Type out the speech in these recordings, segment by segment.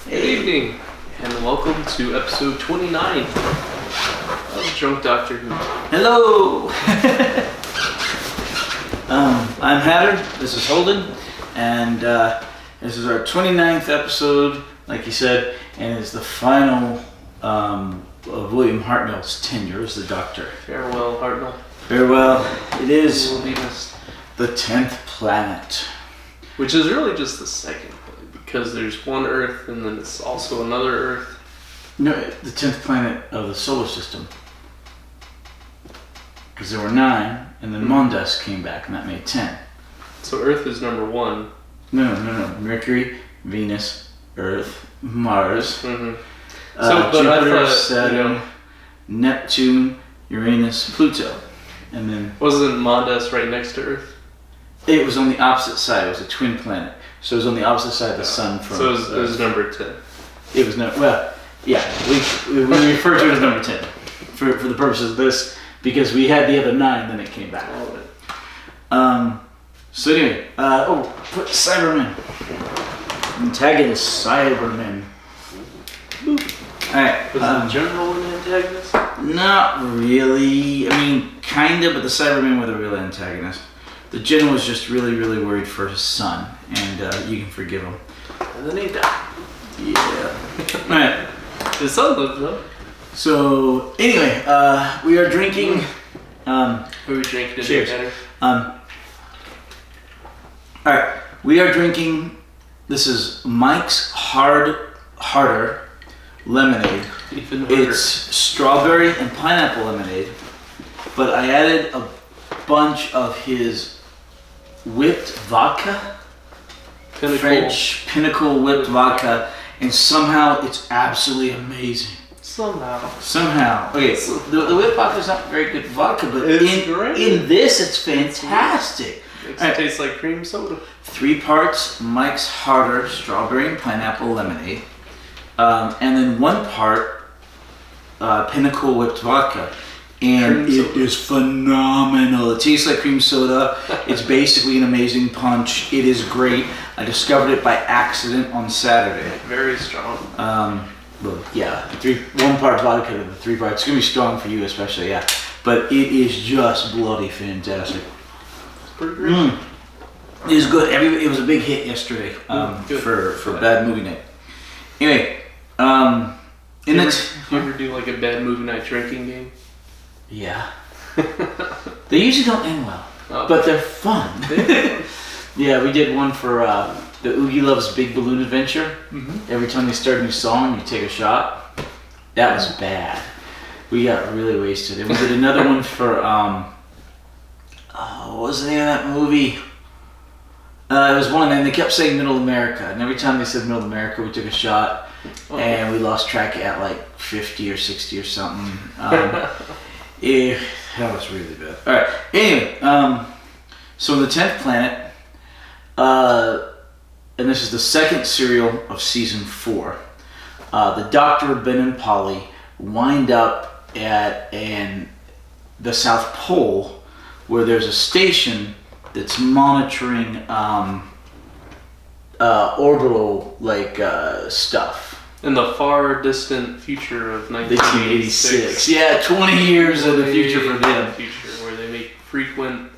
Good evening, and welcome to episode 29 of Drunk Doctor Who. Hello! I'm Hatter, this is Holden, and this is our 29th episode, like you said, and it's the final of William Hartnell's tenure as the Doctor. Farewell, Hartnell. Farewell. It is You will be missed. the 10th planet. Which is really just the second planet, because there's one Earth and then it's also another Earth. No, the 10th planet of the solar system. Because there were 9, and then Mondas came back, and that made 10. So Earth is number 1. No. Mercury, Venus, Earth, Mars, Mm-hmm. Jupiter, Saturn, Neptune, Uranus, Pluto. And then Wasn't Mondas right next to Earth? it was on the opposite side. It was a twin planet. So it was on the opposite side of the sun from So it was number 10. It was no, well, yeah, we refer to it as number 10 for the purposes of this, because we had the other 9, then it came back. So anyway, put Cybermen. Antagonist Cybermen. Alright. Was the general an antagonist? Not really. I mean, kinda, but the Cybermen were the real antagonist. The general was just really, really worried for his son, and you can forgive him. And then he died. Yeah. Alright. His son lived though. So, anyway, we are drinking. Who are we drinking today? Cheers. Alright, we are drinking. This is Mike's Harder lemonade. Even harder. It's strawberry and pineapple lemonade, but I added a bunch of his whipped vodka, French Pinnacle whipped vodka, and somehow it's absolutely amazing. Somehow. Okay, so the whipped vodka is not very good vodka, but in this it's fantastic. It tastes like cream soda. 3 parts Mike's Harder strawberry and pineapple lemonade, and then 1 part Pinnacle whipped vodka. And it is phenomenal. It tastes like cream soda. It's basically an amazing punch. It is great. I discovered it by accident on Saturday. Very strong. Well, yeah, 1 part vodka to the 3 parts. It's gonna be strong for you, especially, yeah. But it is just bloody fantastic. It's pretty great. It is good. It was a big hit yesterday for Bad Movie Night. Anyway, Do you ever do like a bad movie night drinking game? Yeah. They usually don't end well, but they're fun. Yeah, we did one for the Oogie Loves Big Balloon Adventure. Mm-hmm. Every time they start a new song, you take a shot. That was bad. We got really wasted. And we did another one for, what was the name of that movie? It was one, and they kept saying Middle America. And every time they said Middle America, we took a shot. And we lost track at like 50 or 60 or something. That was really bad. Alright, anyway, so in the 10th planet, and this is the 2nd serial of season 4, the Doctor, Ben, and Polly wind up at the South Pole, where there's a station that's monitoring orbital stuff. In the far distant future of 1986. Yeah, 20 years in the future for them. Where they make frequent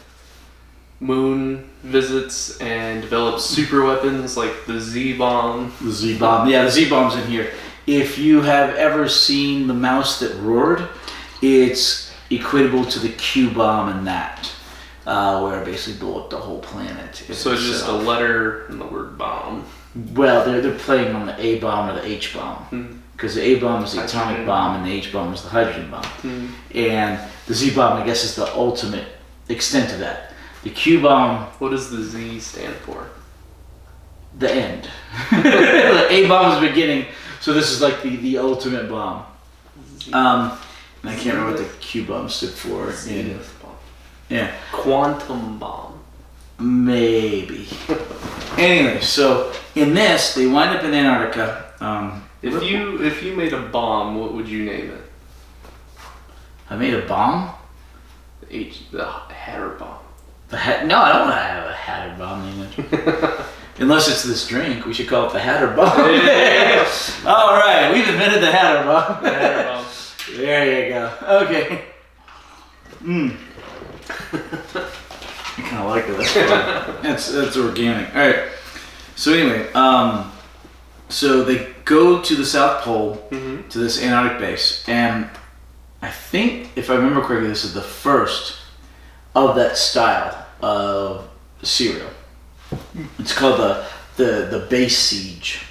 moon visits and develop super weapons like the Z-bomb. The Z-bomb. Yeah, the Z-bomb's in here. If you have ever seen The Mouse That Roared, it's equatable to the Q-bomb in that, where it basically blew up the whole planet. So it's just a letter in the word bomb. Well, they're playing on the A-bomb or the H-bomb. Because the A-bomb is the atomic bomb and the H-bomb is the hydrogen bomb. And the Z-bomb, I guess, is the ultimate extent of that. The Q-bomb... What does the Z stand for? The end. The A-bomb is the beginning, so this is like the ultimate bomb. And I can't remember what the Q-bomb stood for. Yeah. Quantum bomb. Maybe. Anyway, so in this, they wind up in Antarctica. If you made a bomb, what would you name it? I made a bomb? The Hatter bomb. No, I don't want to have a Hatter bomb name. Unless it's this drink, we should call it the Hatter bomb. All right, we've invented the Hatter bomb. The Hatter bomb. There you go. Okay. I kind of like it. That's organic. All right. So anyway, so they go to the South Pole, to this Antarctic base, and I think, if I remember correctly, this is the first of that style of cereal. It's called the base siege,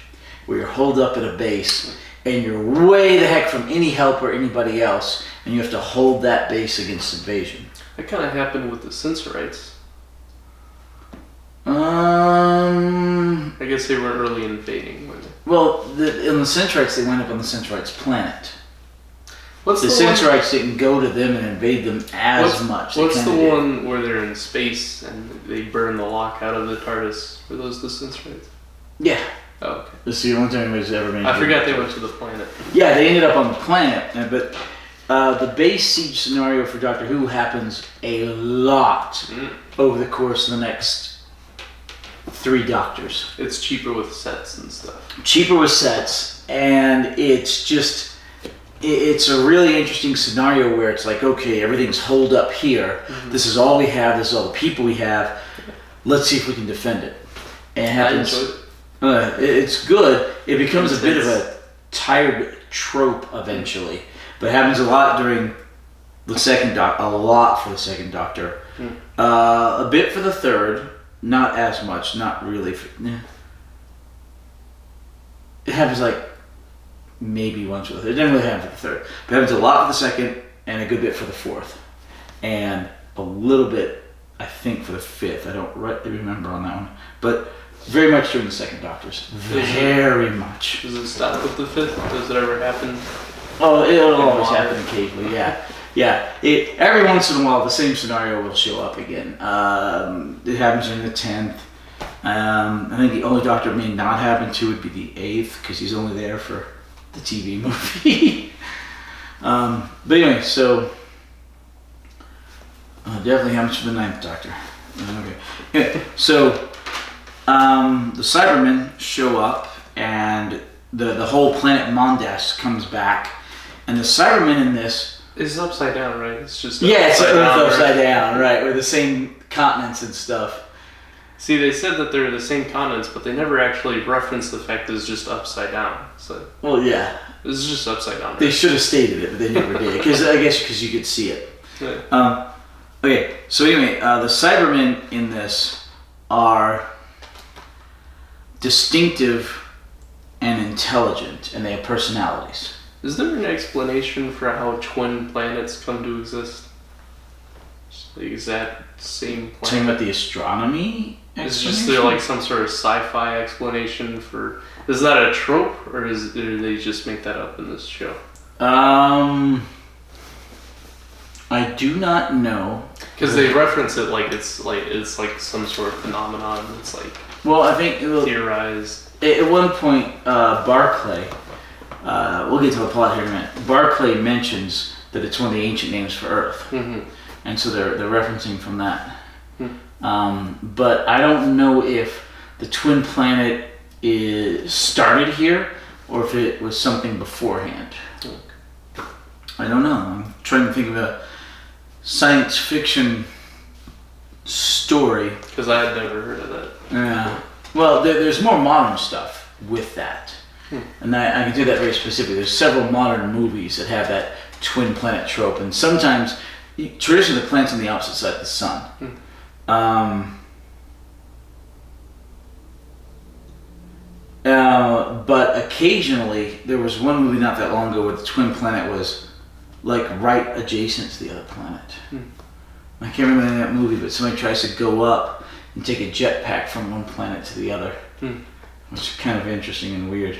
where you're holed up at a base and you're way the heck from any help or anybody else, and you have to hold that base against invasion. That kind of happened with the Sensorites. I guess they were early invading. Well, in the Sensorites, they went up on the Sensorites planet. The one? Sensorites didn't go to them and invade them as much. What's the one where they're in space and they burn the lock out of the TARDIS? Were those the Sensorites? Yeah. Oh, okay. This is the only time anybody's ever made. I forgot they went to the planet. Yeah, they ended up on the planet, but the base siege scenario for Doctor Who happens a lot over the course of the next 3 Doctors. It's cheaper with sets and stuff. Cheaper with sets, and it's a really interesting scenario where it's like, okay, everything's holed up here. This is all we have. This is all the people we have. Let's see if we can defend it. And it happens. I enjoyed it. It's good. It becomes a bit of a tired trope eventually, but it happens a lot during the second a lot for the second Doctor, a bit for the third, not as much, not really. It happens like maybe once for the third. It doesn't really happen for the third, but it happens a lot for the second and a good bit for the fourth, and a little bit, I think, for the fifth. I don't remember on that one, but. Very much during the second Doctors. Very much. Does it stop with the fifth? Does it ever happen? Oh, it'll always happen occasionally, yeah. Yeah. Every once in a while, the same scenario will show up again. It happens in the 10th. I think the only Doctor it may not happen to would be the 8th, because he's only there for the TV movie. But anyway, so... definitely happens for the 9th Doctor. Okay. Anyway, so... the Cybermen show up, and the whole planet Mondas comes back, and the Cybermen in this is upside down, right? It's just it's upside down, right? With the same continents and stuff. See, they said that they're the same continents, but they never actually referenced the fact that it's just upside down. So well, yeah, it's just upside down. Right? They should have stated it, but they never did. Because you could see it. Yeah. Okay, so anyway, the Cybermen in this are distinctive and intelligent, and they have personalities. Is there an explanation for how twin planets come to exist? The exact same planet? Talking about the astronomy? Is just there like some sort of sci-fi explanation for... Is that a trope, or do they just make that up in this show? I do not know. Because they reference it like it's like some sort of phenomenon. It's like... Well, I think theorized. At one point, Barclay. We'll get to the plot here in a minute. Barclay mentions that it's one of the ancient names for Earth, and so they're referencing from that. But I don't know if the twin planet started here or if it was something beforehand. I don't know. I'm trying to think of a science fiction story. Because I had never heard of that. Yeah. Well, there's more modern stuff with that. And I can do that very specifically. There's several modern movies that have that twin planet trope. And sometimes, traditionally, the planet's on the opposite side of the sun. But occasionally, there was one movie not that long ago where the twin planet was like right adjacent to the other planet. I can't remember the name of that movie, but somebody tries to go up and take a jetpack from one planet to the other, which is kind of interesting and weird.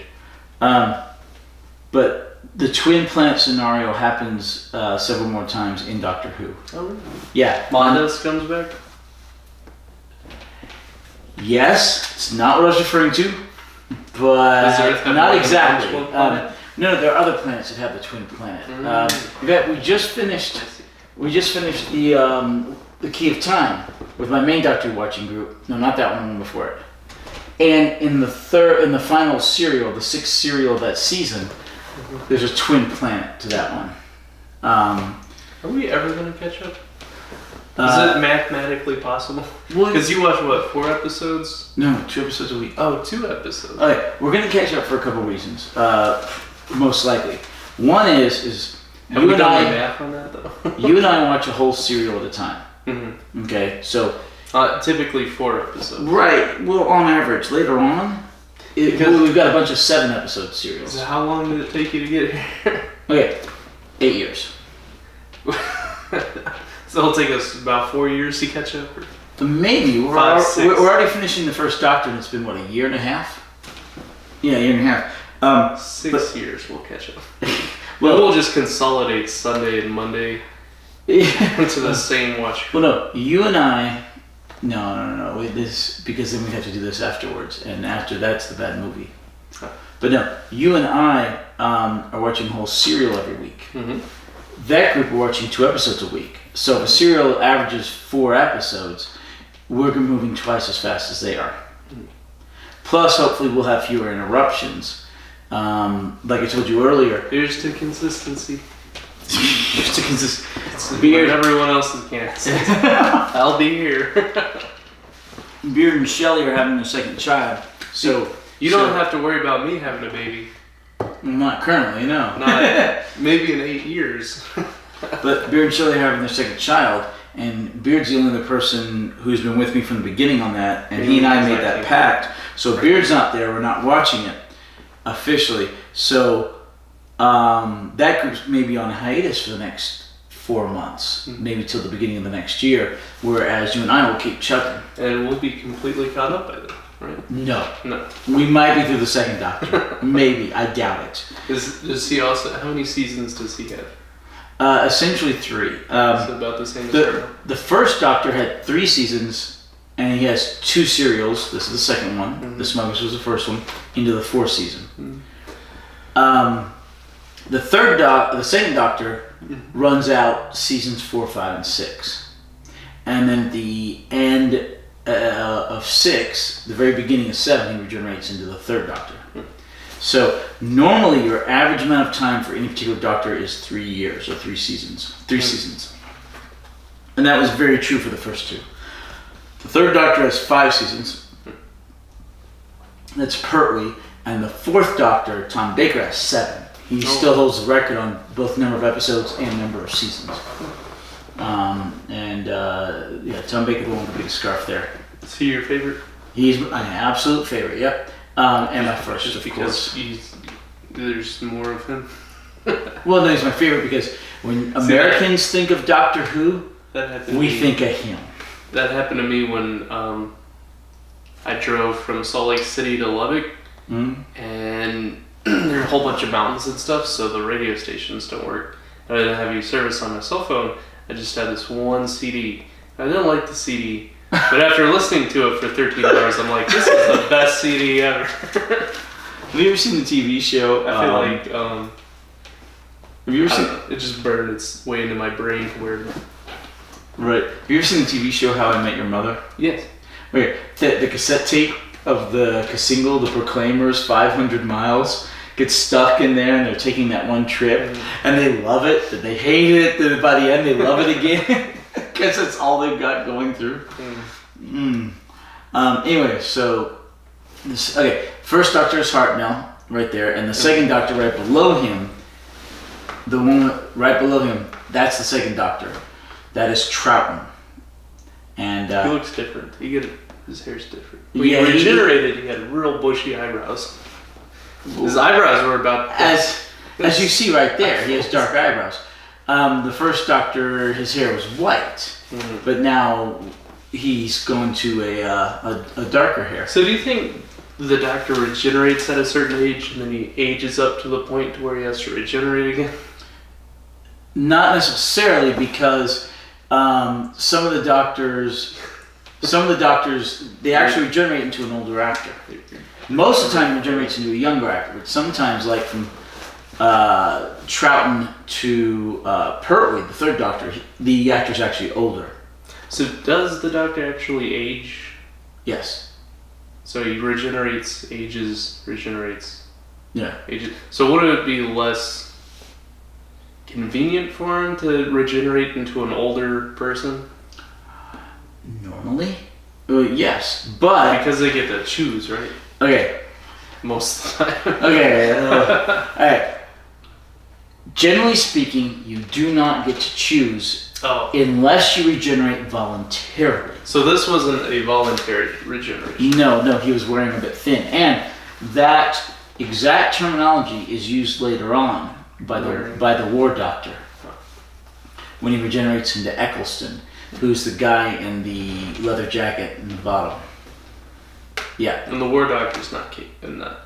But the twin planet scenario happens several more times in Doctor Who. Oh, really? Yeah. Mondas comes back? Yes, it's not what I was referring to, but not exactly. No, there are other planets that have the twin planet. In fact, we just finished the Key of Time with my main Doctor watching group. No, not that one before it. And in the final serial, the 6th serial of that season, there's a twin planet to that one. Are we ever going to catch up? Is it mathematically possible? Because you watch, what, 4 episodes? No, 2 episodes a week. Oh, 2 episodes. Okay, we're going to catch up for a couple of reasons, most likely. One is Have we done the math on that, though? you and I watch a whole serial at a time. Mm-hmm. Okay, so... typically 4 episodes. Right, well, on average. Later on, we've got a bunch of 7-episode serials. So how long did it take you to get here? Okay, 8 years. So it'll take us about 4 years to catch up? Maybe. We're already finishing the first Doctor, and it's been, what, a year and a half? Yeah, a year and a half. 6 years we'll catch up. Well, we'll just consolidate Sunday and Monday into the same watch. Well, no, you and I... No. Because then we have to do this afterwards, and after that's the bad movie. Huh. But no, you and I are watching a whole serial every week. Mm-hmm. That group are watching 2 episodes a week. So if a serial averages 4 episodes, we're moving twice as fast as they are. Mm-hmm. Plus, hopefully, we'll have fewer interruptions. Like I told you earlier. Here's to consistency. Here's to consistency. Beard. Everyone else can't. I'll be here. Beard and Shelley are having their second child. So you don't have to worry about me having a baby. Not currently, no. Not maybe in 8 years. But Beard and Shelley are having their second child, and Beard's the only other person who's been with me from the beginning on that, and he and I made that pact. So Beard's not there, we're not watching it officially. So that group's maybe on hiatus for the next 4 months, maybe till the beginning of the next year, whereas you and I will keep chugging. And we'll be completely caught up by then, right? No. We might be through the second Doctor. Maybe. I doubt it. Does he also, how many seasons does he have? Essentially 3. It's about the same as Arrow. The first Doctor had 3 seasons, and he has 2 serials. This is the second one. Mm-hmm. The Smugglers was the first one, into the 4th season. Mm-hmm. The second Doctor runs out seasons 4, 5, and 6. And then at the end of 6, the very beginning of 7, he regenerates into the 3rd Doctor. So normally your average amount of time for any particular Doctor is 3 years or 3 seasons. 3 seasons. And that was very true for the first 2. The 3rd Doctor has 5 seasons. That's Pertwee. And the 4th Doctor, Tom Baker, has 7. He still holds the record on both number of episodes and number of seasons. Tom Baker, the one with the big scarf there. Is he your favorite? He's an absolute favorite, yep. And my first, just because there's more of him. Well, no, he's my favorite because when Americans think of Doctor Who, we think of him. That happened to me when I drove from Salt Lake City to Lubbock, and there are a whole bunch of mountains and stuff, so the radio stations don't work. I didn't have any service on my cell phone. I just had this one CD. I didn't like the CD, but after listening to it for 13 hours, I'm like, this is the best CD ever. Have you ever seen the TV show? I feel like have you ever seen? It just burned its way into my brain where. Right. Have you ever seen the TV show How I Met Your Mother? Yes. Wait, the cassette tape of the single, The Proclaimers, 500 Miles, gets stuck in there, and they're taking that one trip, and they love it, but they hate it, then by the end they love it again, because that's all they've got going through. Anyway, so, first Doctor is Hartnell, right there, and the second Doctor right below him, the one right below him, that's the second Doctor. That is Troughton. And he looks different. His hair's different. When he regenerated, he had real bushy eyebrows. His eyebrows were about as you see right there. He has dark eyebrows. The first Doctor, his hair was white, but now he's going to a darker hair. So do you think the Doctor regenerates at a certain age, and then he ages up to the point to where he has to regenerate again? Not necessarily, because some of the doctors, they actually regenerate into an older actor. Most of the time, he regenerates into a younger actor, but sometimes, like from Troughton to Pertwee, the third Doctor, the actor's actually older. So does the Doctor actually age? Yes. So he regenerates, ages, regenerates. Yeah. Ages. So would it be less convenient for him to regenerate into an older person? Normally? Yes, but... Because they get to choose, right? Okay. Most of the time. Okay. Alright. Generally speaking, you do not get to choose unless you regenerate voluntarily. So this wasn't a voluntary regeneration? No, he was wearing a bit thin. And that exact terminology is used later on by the War Doctor when he regenerates into Eccleston, who's the guy in the leather jacket in the bottom. Yeah. And the War Doctor's not in that.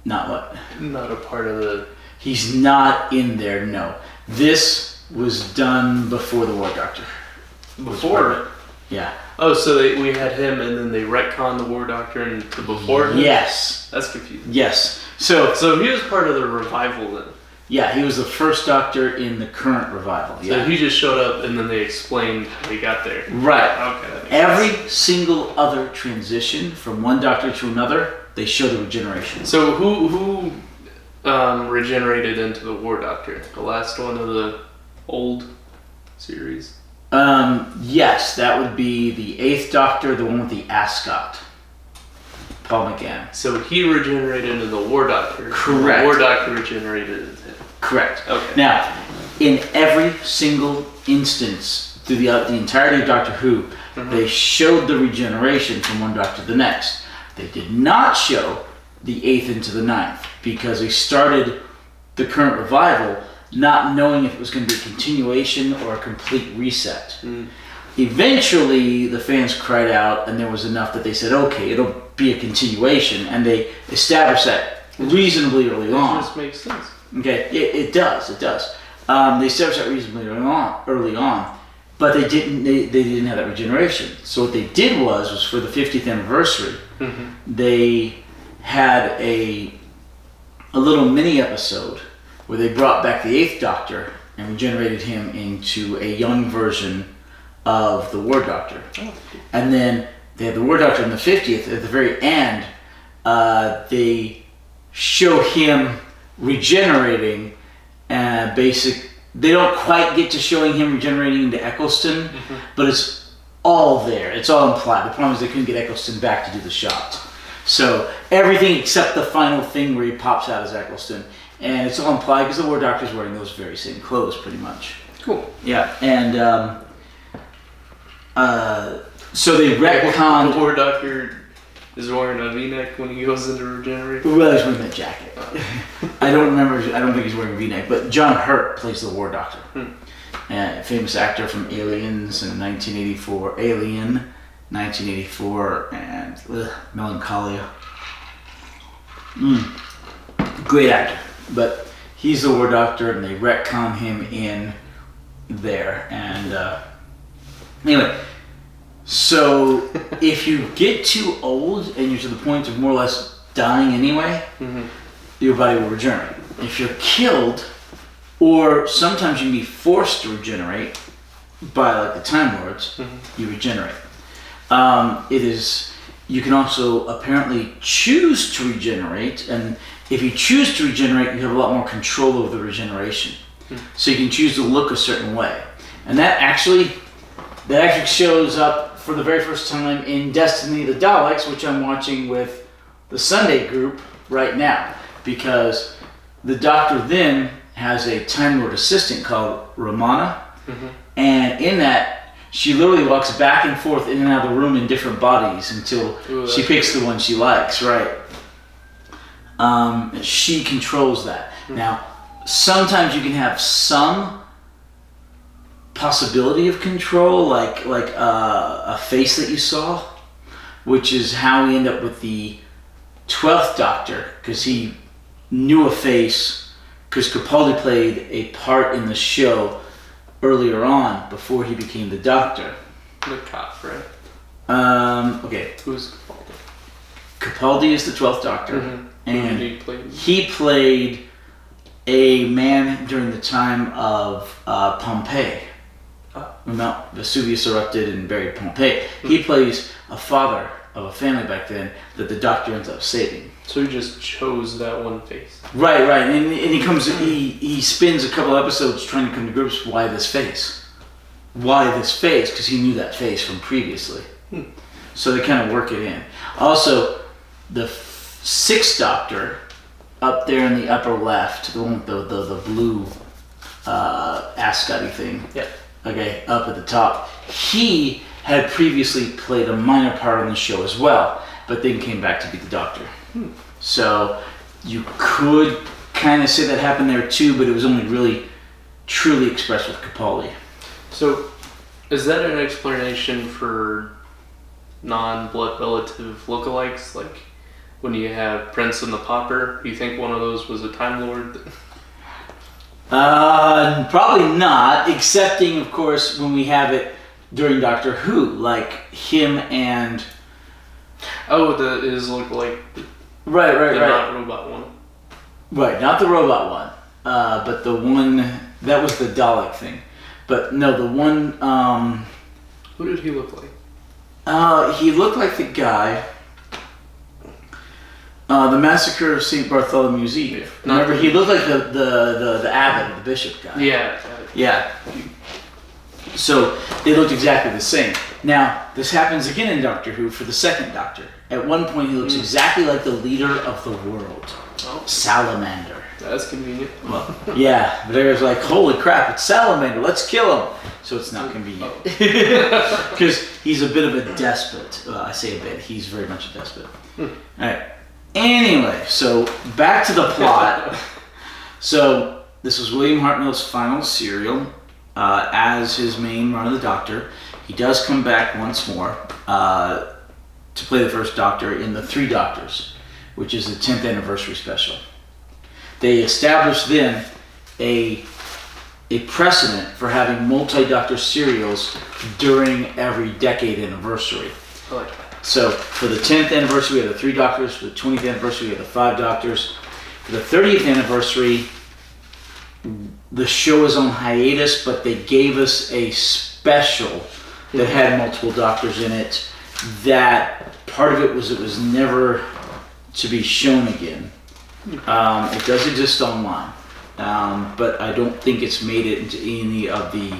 Not what? Not a part of the... He's not in there, no. This was done before the War Doctor. Before? Yeah. Oh, so we had him and then they retconned the War Doctor into before him? Yes. That's confusing. Yes. So he was part of the revival then? Yeah, he was the first Doctor in the current revival. Yeah. So he just showed up and then they explained how he got there. Right. Okay. That makes Every sense. single other transition from one Doctor to another, they show the regeneration. So who regenerated into the War Doctor? The last one of the old series? Yes, that would be the 8th Doctor, the one with the ascot. Paul McGann. So he regenerated into the War Doctor. Correct. The War Doctor regenerated into him. Correct. Okay. Now, in every single instance through the entirety of Doctor Who, they showed the regeneration from one Doctor to the next. They did not show the 8th into the 9th because they started the current revival not knowing if it was going to be a continuation or a complete reset. Eventually, the fans cried out, and there was enough that they said, okay, it'll be a continuation, and they established that reasonably early on. It just makes sense. Okay, it does. They established that reasonably early on, but they didn't have that regeneration. So what they did was for the 50th anniversary, they had a little mini episode where they brought back the 8th Doctor and regenerated him into a young version of the War Doctor. And then they had the War Doctor in the 50th. At the very end, they show him regenerating. They don't quite get to showing him regenerating into Eccleston, but it's all there. It's all implied. The problem is they couldn't get Eccleston back to do the shot. So everything except the final thing where he pops out as Eccleston. And it's all implied because the War Doctor's wearing those very same clothes pretty much. Cool. Yeah, and so they retconned... The War Doctor is wearing a V-neck when he goes into regenerate. Well, he's wearing that jacket. I don't think he's wearing a V-neck, but John Hurt plays the War Doctor. A famous actor from Aliens in 1984. Alien, 1984, and Melancholia. Great actor. But he's the War Doctor, and they retcon him in there. And anyway, so if you get too old and you're to the point of more or less dying anyway, your body will regenerate. If you're killed, or sometimes you can be forced to regenerate by like the Time Lords, you regenerate. You can also apparently choose to regenerate, and if you choose to regenerate, you have a lot more control over the regeneration. So you can choose to look a certain way. And that actually shows up for the very first time in Destiny of the Daleks, which I'm watching with the Sunday group right now. Because the Doctor then has a Time Lord assistant called Romana. And in that, she literally walks back and forth in and out of the room in different bodies until she picks the one she likes, right? She controls that. Now, sometimes you can have some possibility of control, like a face that you saw, which is how we end up with the 12th Doctor, because he knew a face, because Capaldi played a part in the show earlier on before he became the Doctor. The cop, right? Okay. Who's Capaldi? Capaldi is the 12th Doctor. And he played a man during the time of Pompeii. When Mount Vesuvius erupted and buried Pompeii. He plays a father of a family back then that the Doctor ends up saving. So he just chose that one face. Right, and he spends a couple episodes trying to come to grips with why this face, because he knew that face from previously. So they kind of work it in. Also, the sixth Doctor, up there in the upper left, the one with the blue ascot-y thing. Yeah. Okay, up at the top. He had previously played a minor part on the show as well, but then came back to be the Doctor. So you could kind of say that happened there too, but it was only really truly expressed with Capaldi. So is that an explanation for non-blood relative lookalikes? Like when you have Prince and the Pauper, do you think one of those was a Time Lord? Probably not, excepting of course when we have it during Doctor Who, like him and his lookalike. Right. Not robot one. Right, not the robot one, but the one that was the Dalek thing. But no, the one. Who did he look like? He looked like the guy. The Massacre of St. Bartholomew's Eve. Yeah. Remember, he looked like the abbot, the bishop guy. Yeah. So they looked exactly the same. Now, this happens again in Doctor Who for the second Doctor. At one point, he looks exactly like the leader of the world, Salamander. That's convenient. Well, yeah, but everyone's like, holy crap, it's Salamander, let's kill him. So it's not convenient. Because he's a bit of a despot. Well, I say a bit, he's very much a despot. All right. Anyway, so back to the plot. So this was William Hartnell's final serial as his main run of the Doctor. He does come back once more to play the first Doctor in The Three Doctors, which is the 10th anniversary special. They established then a precedent for having multi-Doctor serials during every decade anniversary. I like that. So for the 10th anniversary, we have the 3 Doctors. For the 20th anniversary, we have the 5 Doctors. For the 30th anniversary, the show is on hiatus, but they gave us a special that had multiple Doctors in it. That part of it was never to be shown again. It does exist online, but I don't think it's made it into any of the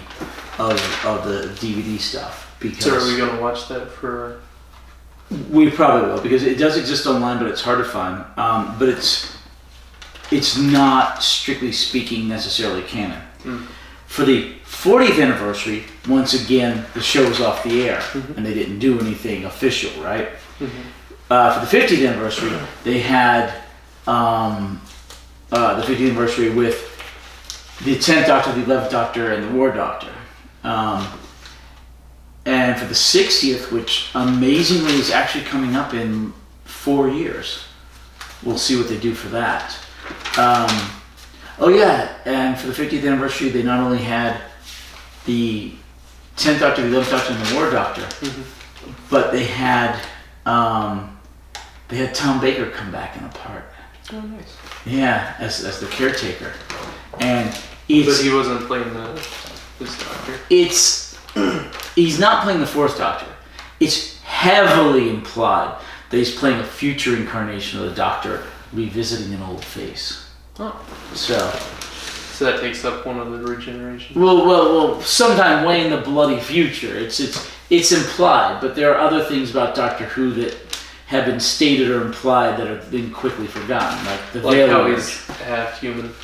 DVD stuff. Because so are we going to watch that for? We probably will, because it does exist online, but it's hard to find. But it's not, strictly speaking, necessarily canon. For the 40th anniversary, once again, the show was off the air, and they didn't do anything official, right? For the 50th anniversary, they had the 50th anniversary with the 10th Doctor, the 11th Doctor, and the War Doctor. And for the 60th, which amazingly is actually coming up in 4 years, we'll see what they do for that. And for the 50th anniversary, they not only had the 10th Doctor, the 11th Doctor, and the War Doctor, but they had Tom Baker come back in a part. Oh, nice. Yeah, as the caretaker, and but he wasn't playing this Doctor. He's not playing the 4th Doctor. It's heavily implied that he's playing a future incarnation of the Doctor, revisiting an old face. Oh. So that takes up one of the regenerations. Well, sometime way in the bloody future. It's implied, but there are other things about Doctor Who that have been stated or implied that have been quickly forgotten, like the how Veilard. he's half human.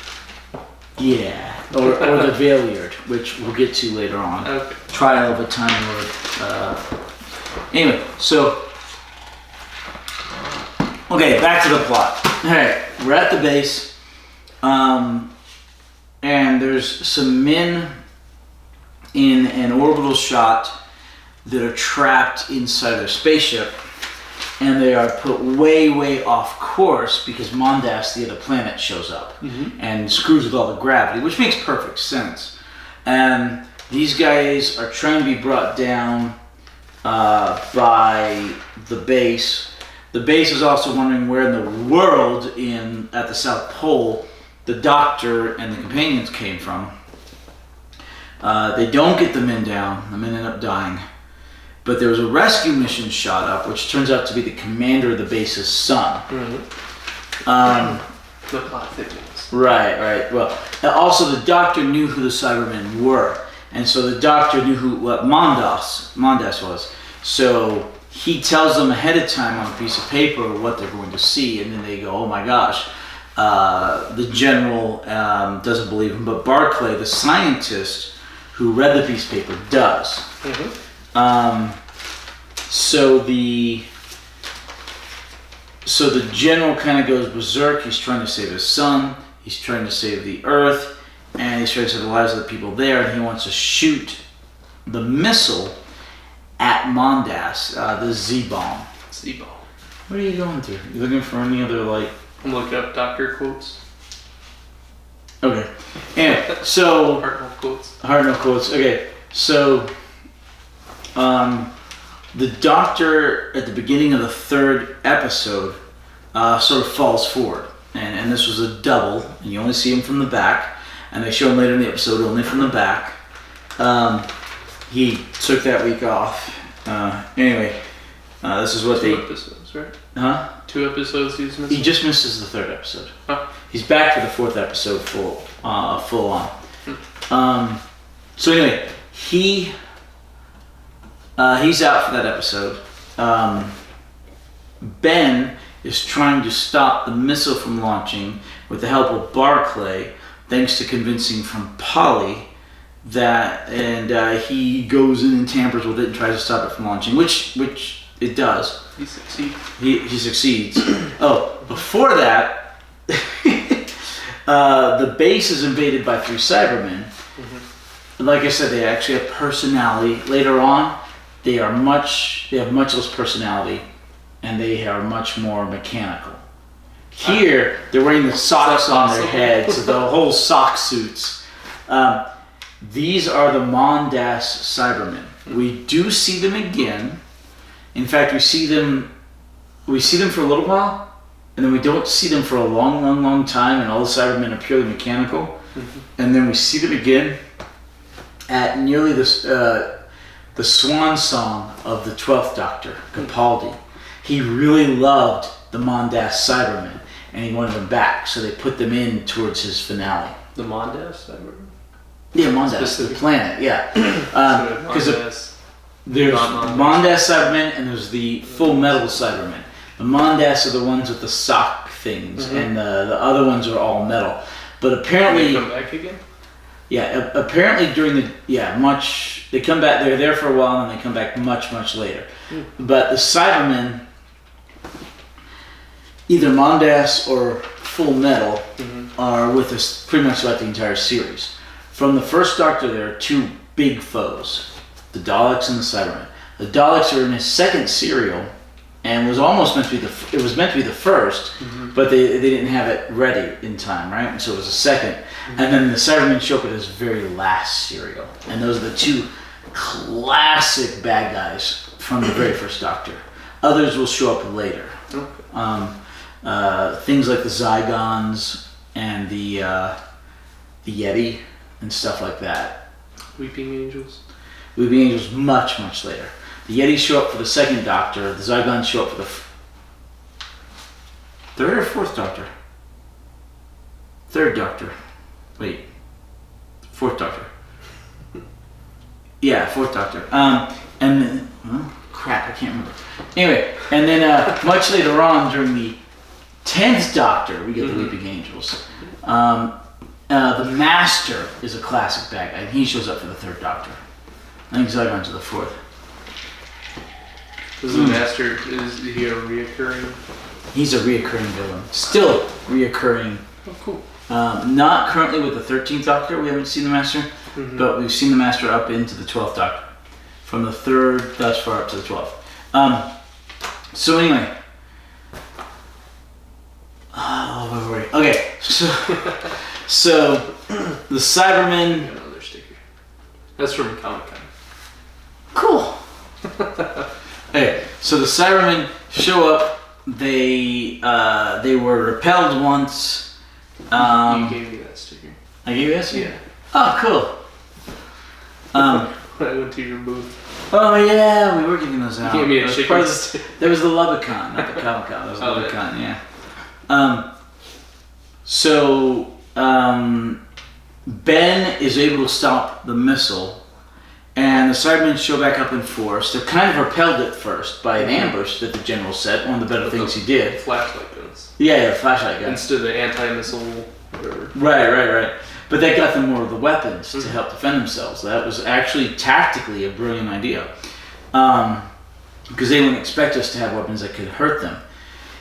Yeah, or the Veilard, which we'll get to later on. Okay. Trial of a Time Lord. Anyway, so okay, back to the plot. All right, we're at the base, and there's some men in an orbital shot that are trapped inside their spaceship, and they are put way, way off course because Mondas, the other planet, shows up and screws with all the gravity, which makes perfect sense. And these guys are trying to be brought down by the base. The base is also wondering where in the world, at the South Pole, the Doctor and the companions came from. They don't get the men down. The men end up dying. but there was a rescue mission shot up, which turns out to be the commander of the base's son. The plot thickens. Right. Well, also the Doctor knew who the Cybermen were, and so the Doctor knew what Mondas was. So he tells them ahead of time on a piece of paper what they're going to see, and then they go, "Oh my gosh!" The general doesn't believe him, but Barclay, the scientist who read the piece of paper, does. So the general kind of goes berserk. He's trying to save his son. He's trying to save the Earth, and he's trying to save the lives of the people there. And he wants to shoot the missile at Mondas, the Z-bomb. Z-bomb. What are you going through? You looking for any other I'm looking up Doctor quotes. Okay. Anyway, so Hartnell quotes. Okay, so the Doctor at the beginning of the third episode sort of falls forward, and this was a double, and you only see him from the back, and they show him later in the episode only from the back. He took that week off. Anyway, this is what 2 episodes, right? Huh? 2 episodes he's missing? He just misses the third episode. Oh. He's back for the fourth episode full on. So anyway, he's out for that episode. Ben is trying to stop the missile from launching with the help of Barclay, thanks to convincing from Polly and he goes in and tampers with it and tries to stop it from launching, which it does. He succeeds. He succeeds. Oh, before that, the base is invaded by 3 Cybermen. Like I said, they actually have personality. Later on, they have much less personality, and they are much more mechanical. Here, they're wearing the socks on their heads, the whole sock suits. These are the Mondas Cybermen. We do see them again. In fact, we see them for a little while, and then we don't see them for a long time, and all the Cybermen are purely mechanical. And then we see them again at nearly the swan song of the 12th Doctor, Capaldi. He really loved the Mondas Cybermen, and he wanted them back, so they put them in towards his finale. The Mondas Cybermen? Yeah, Mondas, the planet, yeah. Because there's Mondas Cybermen and there's the Full Metal Cybermen. The Mondas are the ones with the sock things, and the other ones are all metal. But apparently... They come back again? Yeah, apparently during they come back, they're there for a while and they come back much later. But the Cybermen, either Mondas or Full Metal, are with us pretty much throughout the entire series. From the first Doctor, there are 2 big foes, the Daleks and the Cybermen. The Daleks are in his second serial, and was almost meant to be the first, but they didn't have it ready in time, right? And so it was a second. And then the Cybermen show up at his very last serial, and those are the 2 classic bad guys from the very first Doctor. Others will show up later. Things like the Zygons and the Yeti and stuff like that. Weeping Angels? Weeping Angels much later. The Yetis show up for the second Doctor. The Zygons show up for the third or fourth Doctor? Third Doctor. Wait. Fourth Doctor. Yeah, fourth Doctor. And then... crap, I can't remember. Anyway, and then much later on during the 10th Doctor, we get the Weeping Angels. The Master is a classic bad guy, and he shows up for the third Doctor. I think Zygons are the fourth. Is the Master, is he a reoccurring? He's a reoccurring villain. Still reoccurring. Oh, cool. Not currently with the 13th Doctor, we haven't seen the Master, but we've seen the Master up into the 12th Doctor. From the 3rd thus far up to the 12th. So anyway. Oh, where were we? Okay, so the Cybermen... Got another sticker. That's from Comic-Con. Cool. Okay, so the Cybermen show up. They were repelled once. You gave me that sticker. I gave you that sticker? Yeah. Oh, cool. When I went to your booth. Oh yeah, we were giving those out. You gave me a That was chicken part of stick. There was the Lubicon, not the Comic Con. There was the Oh, Lubicon, yeah. So Ben is able to stop the missile, and the Cybermen show back up in force. They're kind of repelled at first by an ambush that the general set. One of the better things he did. Flashlight guns. Yeah, flashlight guns. Instead of the anti-missile, whatever. Right. But that got them more of the weapons to help defend themselves. That was actually tactically a brilliant idea. Because they wouldn't expect us to have weapons that could hurt them.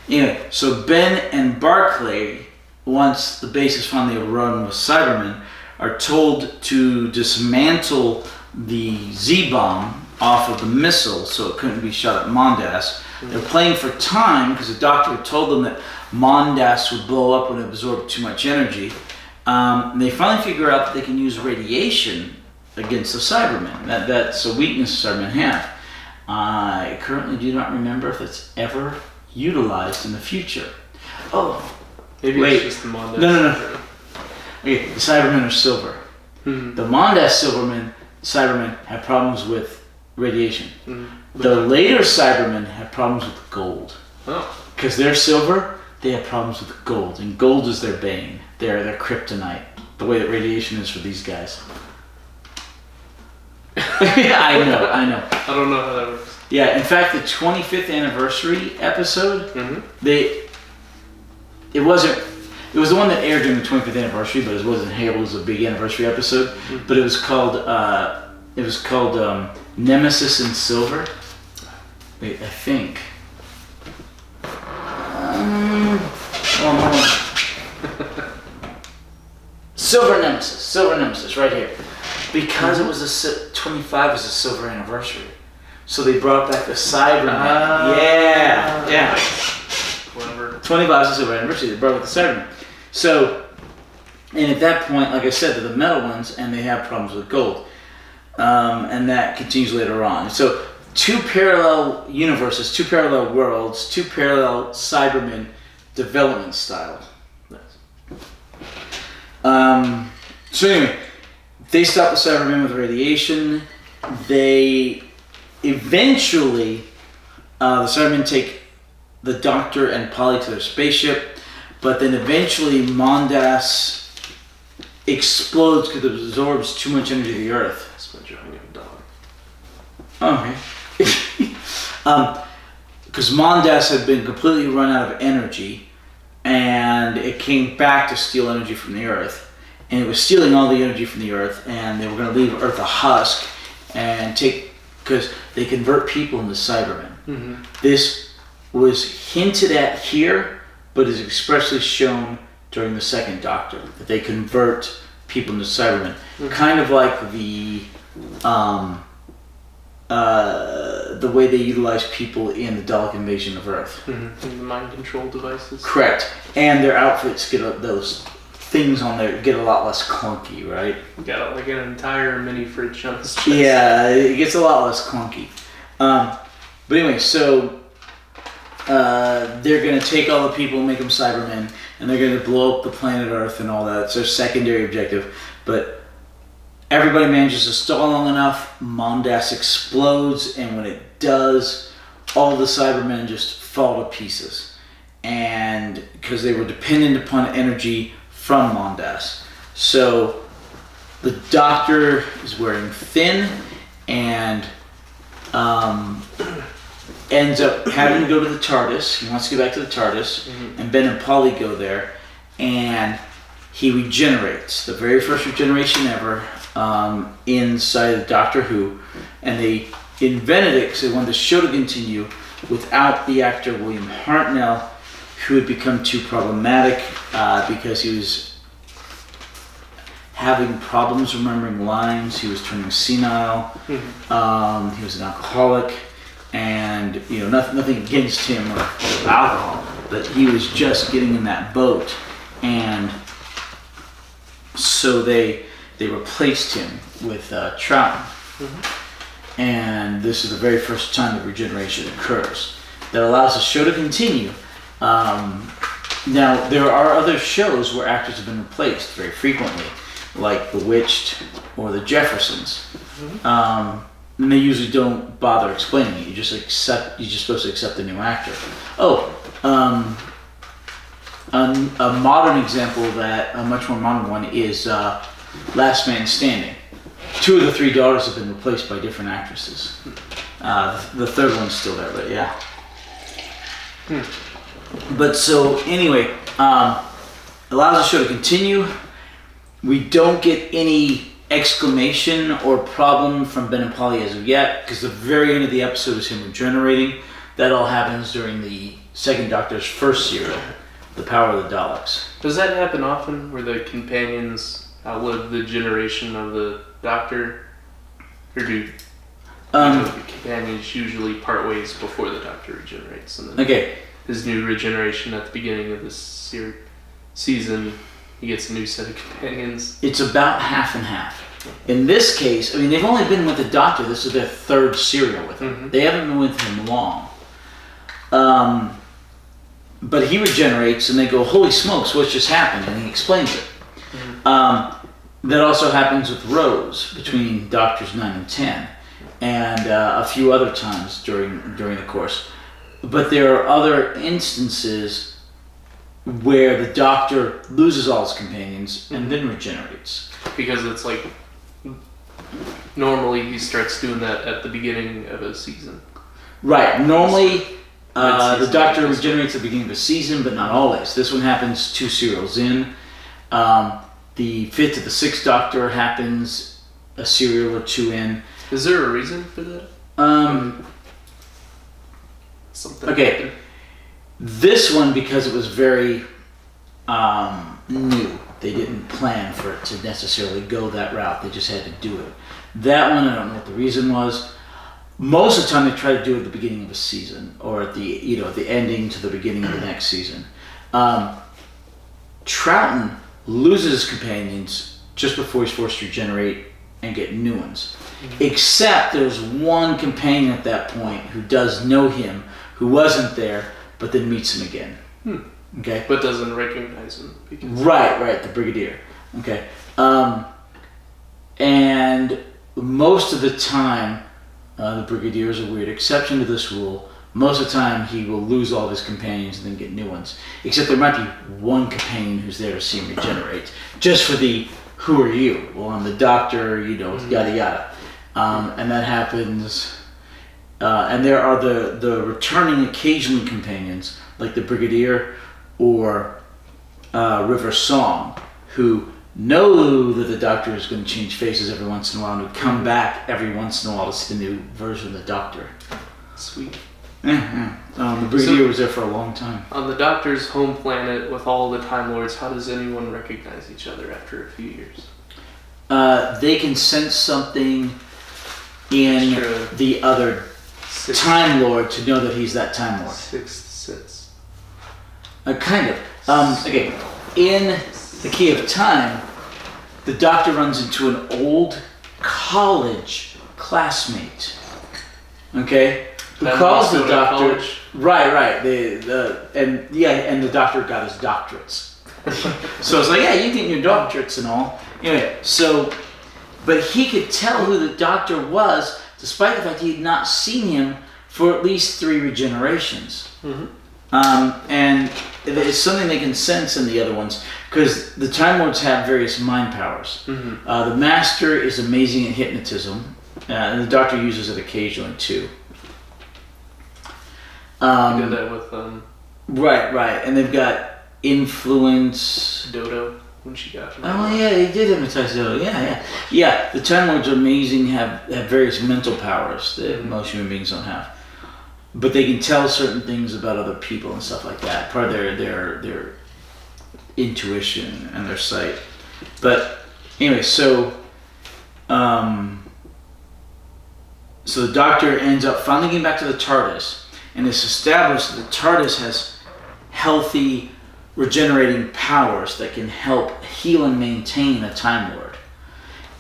Anyway, so Ben and Barclay, once the base is finally overrun with Cybermen, are told to dismantle the Z-bomb off of the missile so it couldn't be shot at Mondas. They're playing for time because the doctor had told them that Mondas would blow up when it absorbed too much energy. And they finally figure out that they can use radiation against the Cybermen. That's a weakness the Cybermen have. I currently do not remember if it's ever utilized in the future. Oh, maybe wait. It's just the Mondas. No. Okay, the Cybermen are silver. The Mondas Cybermen have problems with radiation. The later Cybermen have problems with gold. Oh. Because they're silver, they have problems with gold. And gold is their bane. Their kryptonite. The way that radiation is for these guys. I know. I don't know how that works. Yeah, in fact, the 25th anniversary episode, it was the one that aired during the 25th anniversary, but it wasn't hailed as a big anniversary episode. But it was called Nemesis in Silver. Wait, I think. Silver Nemesis, right here. Because it was 25 was a silver anniversary, so they brought back the Cybermen. Yeah. Clever. 25 is a silver anniversary. They brought back the Cybermen. So, and at that point, like I said, they're the metal ones, and they have problems with gold, and that continues later on. So, two parallel universes, two parallel worlds, two parallel Cybermen development style. So anyway, they stop the Cybermen with radiation. They eventually, the Cybermen take the Doctor and Polly to their spaceship, but then eventually Mondas explodes because it absorbs too much energy of the Earth. That's my drawing of a dog. Okay. Because Mondas had been completely run out of energy, and it came back to steal energy from the Earth. And it was stealing all the energy from the Earth, and they were going to leave Earth a husk and take, because they convert people into Cybermen. This was hinted at here, but is expressly shown during the second Doctor, that they convert people into Cybermen. Kind of like the way they utilize people in the Dalek invasion of Earth. The mind control devices. Correct. And their outfits get those things on there get a lot less clunky, right? Got like an entire mini fridge on his chest. Yeah, it gets a lot less clunky. But anyway, so they're going to take all the people and make them Cybermen, and they're going to blow up the planet Earth and all that. It's their secondary objective. But everybody manages to stall long enough, Mondas explodes, and when it does, all the Cybermen just fall to pieces. And because they were dependent upon energy from Mondas. So the Doctor is wearing thin and ends up having to go to the TARDIS. He wants to get back to the TARDIS, and Ben and Polly go there, and he regenerates. The very first regeneration ever inside of Doctor Who, and they invented it because they wanted the show to continue without the actor William Hartnell, who had become too problematic because he was having problems remembering lines. He was turning senile. He was an alcoholic, and nothing against him or alcohol, but he was just getting in that boat, and so they replaced him with Troughton. And this is the very first time that regeneration occurs. That allows the show to continue. Now, there are other shows where actors have been replaced very frequently, like Bewitched or The Jeffersons. and they usually don't bother explaining it. You're just supposed to accept the new actor. A modern example of that, a much more modern one, is Last Man Standing. 2 of the 3 daughters have been replaced by different actresses. The third one's still there, but yeah. But so anyway, allows the show to continue. We don't get any exclamation or problem from Ben and Polly as of yet, because the very end of the episode is him regenerating. That all happens during the second Doctor's first serial, The Power of the Daleks. Does that happen often, where the companions outlive the generation of the Doctor? Or do the companions usually part ways before the Doctor regenerates? And then his new regeneration at the beginning of this season, he gets a new set of companions? It's about half and half. In this case, I mean, they've only been with the Doctor. This is their 3rd serial with him. Mm-hmm. They haven't been with him long. But he regenerates, and they go, "Holy smokes, what just happened?" And he explains it. Mm-hmm. That also happens with Rose between Doctors 9 and 10, and a few other times during the course. But there are other instances where the Doctor loses all his companions and then regenerates. Because it's like, normally he starts doing that at the beginning of a season. Right. Normally, the Doctor regenerates at the beginning of a season, but not always. This one happens 2 serials in. The 5th to the 6th Doctor happens a serial or 2 in. Is there a reason for that? Something happened. This one, because it was very new. They didn't plan for it to necessarily go that route. They just had to do it. That one, I don't know what the reason was. Most of the time, they try to do it at the beginning of a season, or at the ending to the beginning of the next season. Troughton loses his companions just before he's forced to regenerate and get new ones. Mm-hmm. Except there's one companion at that point who does know him, who wasn't there, but then meets him again. Okay, but doesn't recognize him. Right, the Brigadier. Okay, and most of the time, the Brigadier is a weird exception to this rule. Most of the time, he will lose all of his companions and then get new ones. Except there might be one companion who's there to see him regenerate, just for the "Who are you?" Well, I'm the Doctor, yada yada, and that happens. And there are the returning occasional companions, like the Brigadier or River Song, who know that the Doctor is going to change faces every once in a while and would come back every once in a while to see the new version of the Doctor. Sweet. The Brigadier was there for a long time. On the Doctor's home planet with all the Time Lords, how does anyone recognize each other after a few years? They can sense something in the other Time Lord to know that he's that Time Lord. Sixth sense. Kind of. In The Key of Time, the Doctor runs into an old college classmate. Okay? Who calls the Doctor? College? Right. And the Doctor got his doctorates. So it's like, yeah, you get your doctorates and all. Anyway, but he could tell who the Doctor was, despite the fact he had not seen him for at least 3 regenerations. Mm-hmm. And it's something they can sense in the other ones, because the Time Lords have various mind powers. Mm-hmm. The Master is amazing at hypnotism, and the Doctor uses it occasionally too. You did that with Right, and they've got influence. Dodo, when she got. Oh yeah, they did hypnotize Dodo. Yeah. The Time Lords are amazing. Have various mental powers that most human beings don't have. But they can tell certain things about other people and stuff like that. Part of their intuition and their sight. But anyway, so the Doctor ends up finally getting back to the TARDIS, and it's established that the TARDIS has healthy, regenerating powers that can help heal and maintain a Time Lord.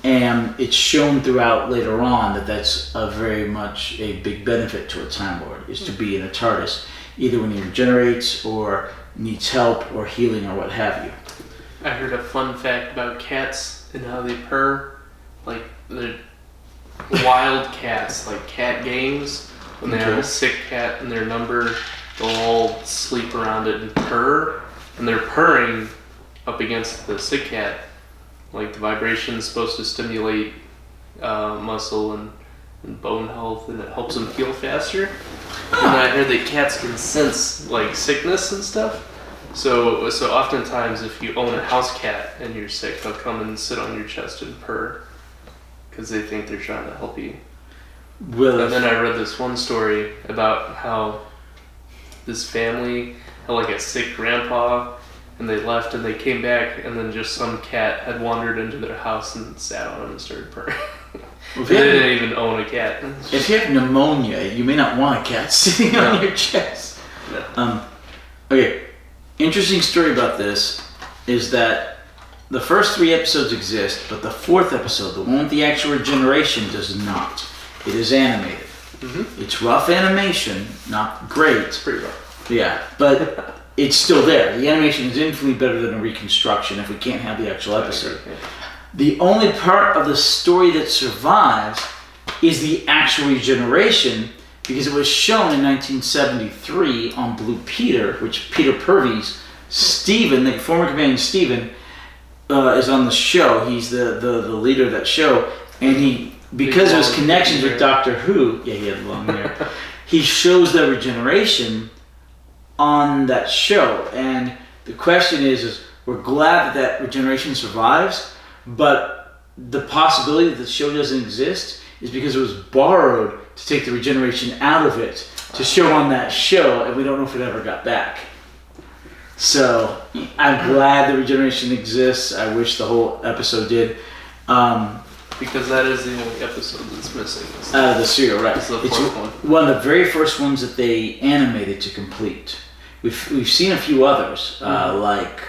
And it's shown throughout later on that that's very much a big benefit to a Time Lord, is to be in a TARDIS, either when he regenerates or needs help or healing or what have you. I heard a fun fact about cats and how they purr. Like, wild cats, like cat gangs. When they have a sick cat in their number, they'll all sleep around it and purr. And they're purring up against the sick cat. Like the vibration is supposed to stimulate muscle and bone health, and it helps them heal faster. And I heard that cats can sense like sickness and stuff. So oftentimes if you own a house cat and you're sick, they'll come and sit on your chest and purr because they think they're trying to help you. Well, and then I read this one story about how this family had like a sick grandpa, and they left and they came back, and then just some cat had wandered into their house and sat on him and started purring. They didn't even own a cat. If you have pneumonia, you may not want a cat sitting on your chest. No. Okay, interesting story about this is that the first 3 episodes exist, but the 4th episode, the one with the actual regeneration, does not. It is animated. Mm-hmm. It's rough animation, not great. It's pretty rough. Yeah, but it's still there. The animation is infinitely better than a reconstruction if we can't have the actual episode. Yeah. The only part of the story that survives is the actual regeneration, because it was shown in 1973 on Blue Peter, which Peter Purves, Steven, the former companion Steven, is on the show. He's the leader of that show, and he, because of his connections with Doctor Who, yeah, he had long hair, he shows the regeneration on that show. And the question is we're glad that regeneration survives, but the possibility that the show doesn't exist is because it was borrowed to take the regeneration out of it to show on that show, and we don't know if it ever got back. So I'm glad the regeneration exists. I wish the whole episode did. Because that is the only episode that's missing. Out of the serial, right? It's the It's fourth one. one of the very first ones that they animated to complete. We've seen a few others, like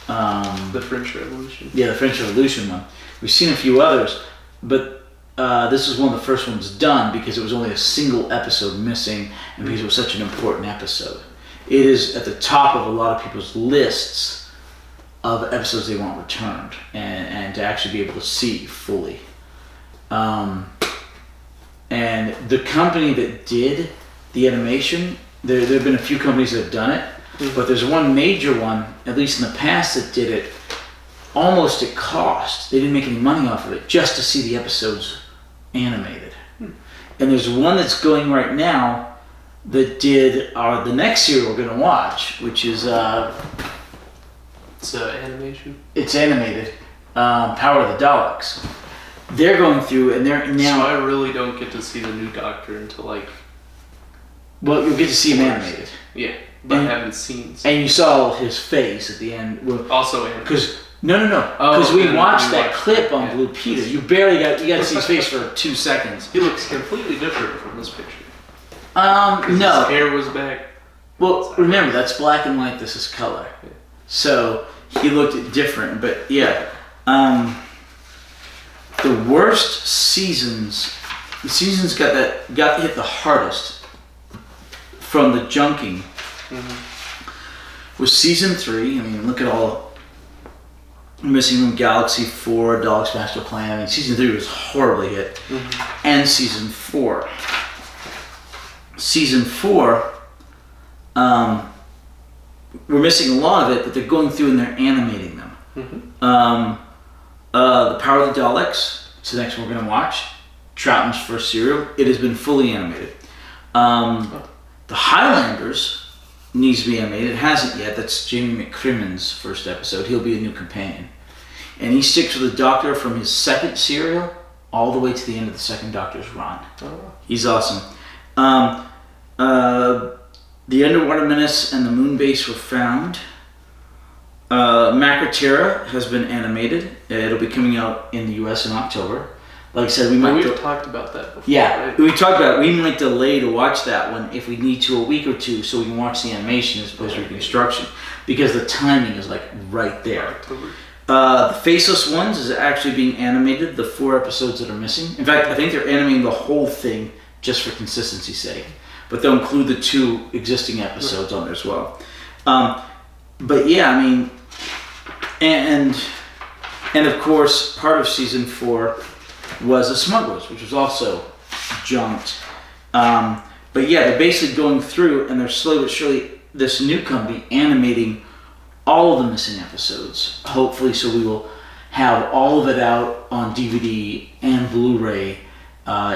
The French Revolution. Yeah, the French Revolution one. We've seen a few others, but this was one of the first ones done because it was only a single episode missing, and because it was such an important episode. It is at the top of a lot of people's lists of episodes they want returned, and to actually be able to see fully. And the company that did the animation, there have been a few companies that have done it, but there's one major one, at least in the past, that did it almost at cost. They didn't make any money off of it, just to see the episodes animated. And there's one that's going right now that did the next serial we're going to watch, which is It's animation. it's animated, Power of the Daleks. They're going through, and they're now. So I really don't get to see the new Doctor until like. Well, you'll get to see him animated, Yeah, but I haven't seen. and you saw his face at the end. Well, Also animated. because no, Oh, because we okay, watched we that watched clip that, on yeah. Blue Peter. You got to see his face for 2 seconds. He looks completely different from this picture. No. His hair was back. Well, remember, that's black and white, this is color. Yeah. So he looked different, but yeah. The worst seasons, the seasons got hit the hardest from the junking was season 3. I mean, look at all Missing Room Galaxy 4, Daleks Master Plan. I mean, season 3 was horribly hit. And season 4. Season 4, we're missing a lot of it, but they're going through and they're animating them. The Power of the Daleks, it's the next one we're going to watch. Troughton's first serial. It has been fully animated. The Highlanders needs to be animated. It hasn't yet. That's Jamie McCrimmon's first episode. He'll be a new companion. And he sticks with the Doctor from his second serial all the way to the end of the second Doctor's run. He's awesome. The Underwater Menace and the Moon Base were found. Macroterra has been animated. It'll be coming out in the US in October. Like I said, We've talked about that before. Yeah, right? we talked about it. We might delay to watch that one if we need to a week or two, so we can watch the animation as opposed to reconstruction, because the timing is like right there. October. The Faceless Ones is actually being animated. The 4 episodes that are missing. In fact, I think they're animating the whole thing just for consistency's sake. But they'll include the 2 existing episodes on there as well. But yeah, I mean, and of course, part of season 4 was The Smugglers, which was also junked. But yeah, they're basically going through, and they're slowly but surely, this new company animating all of the missing episodes. Hopefully, so we will have all of it out on DVD and Blu-ray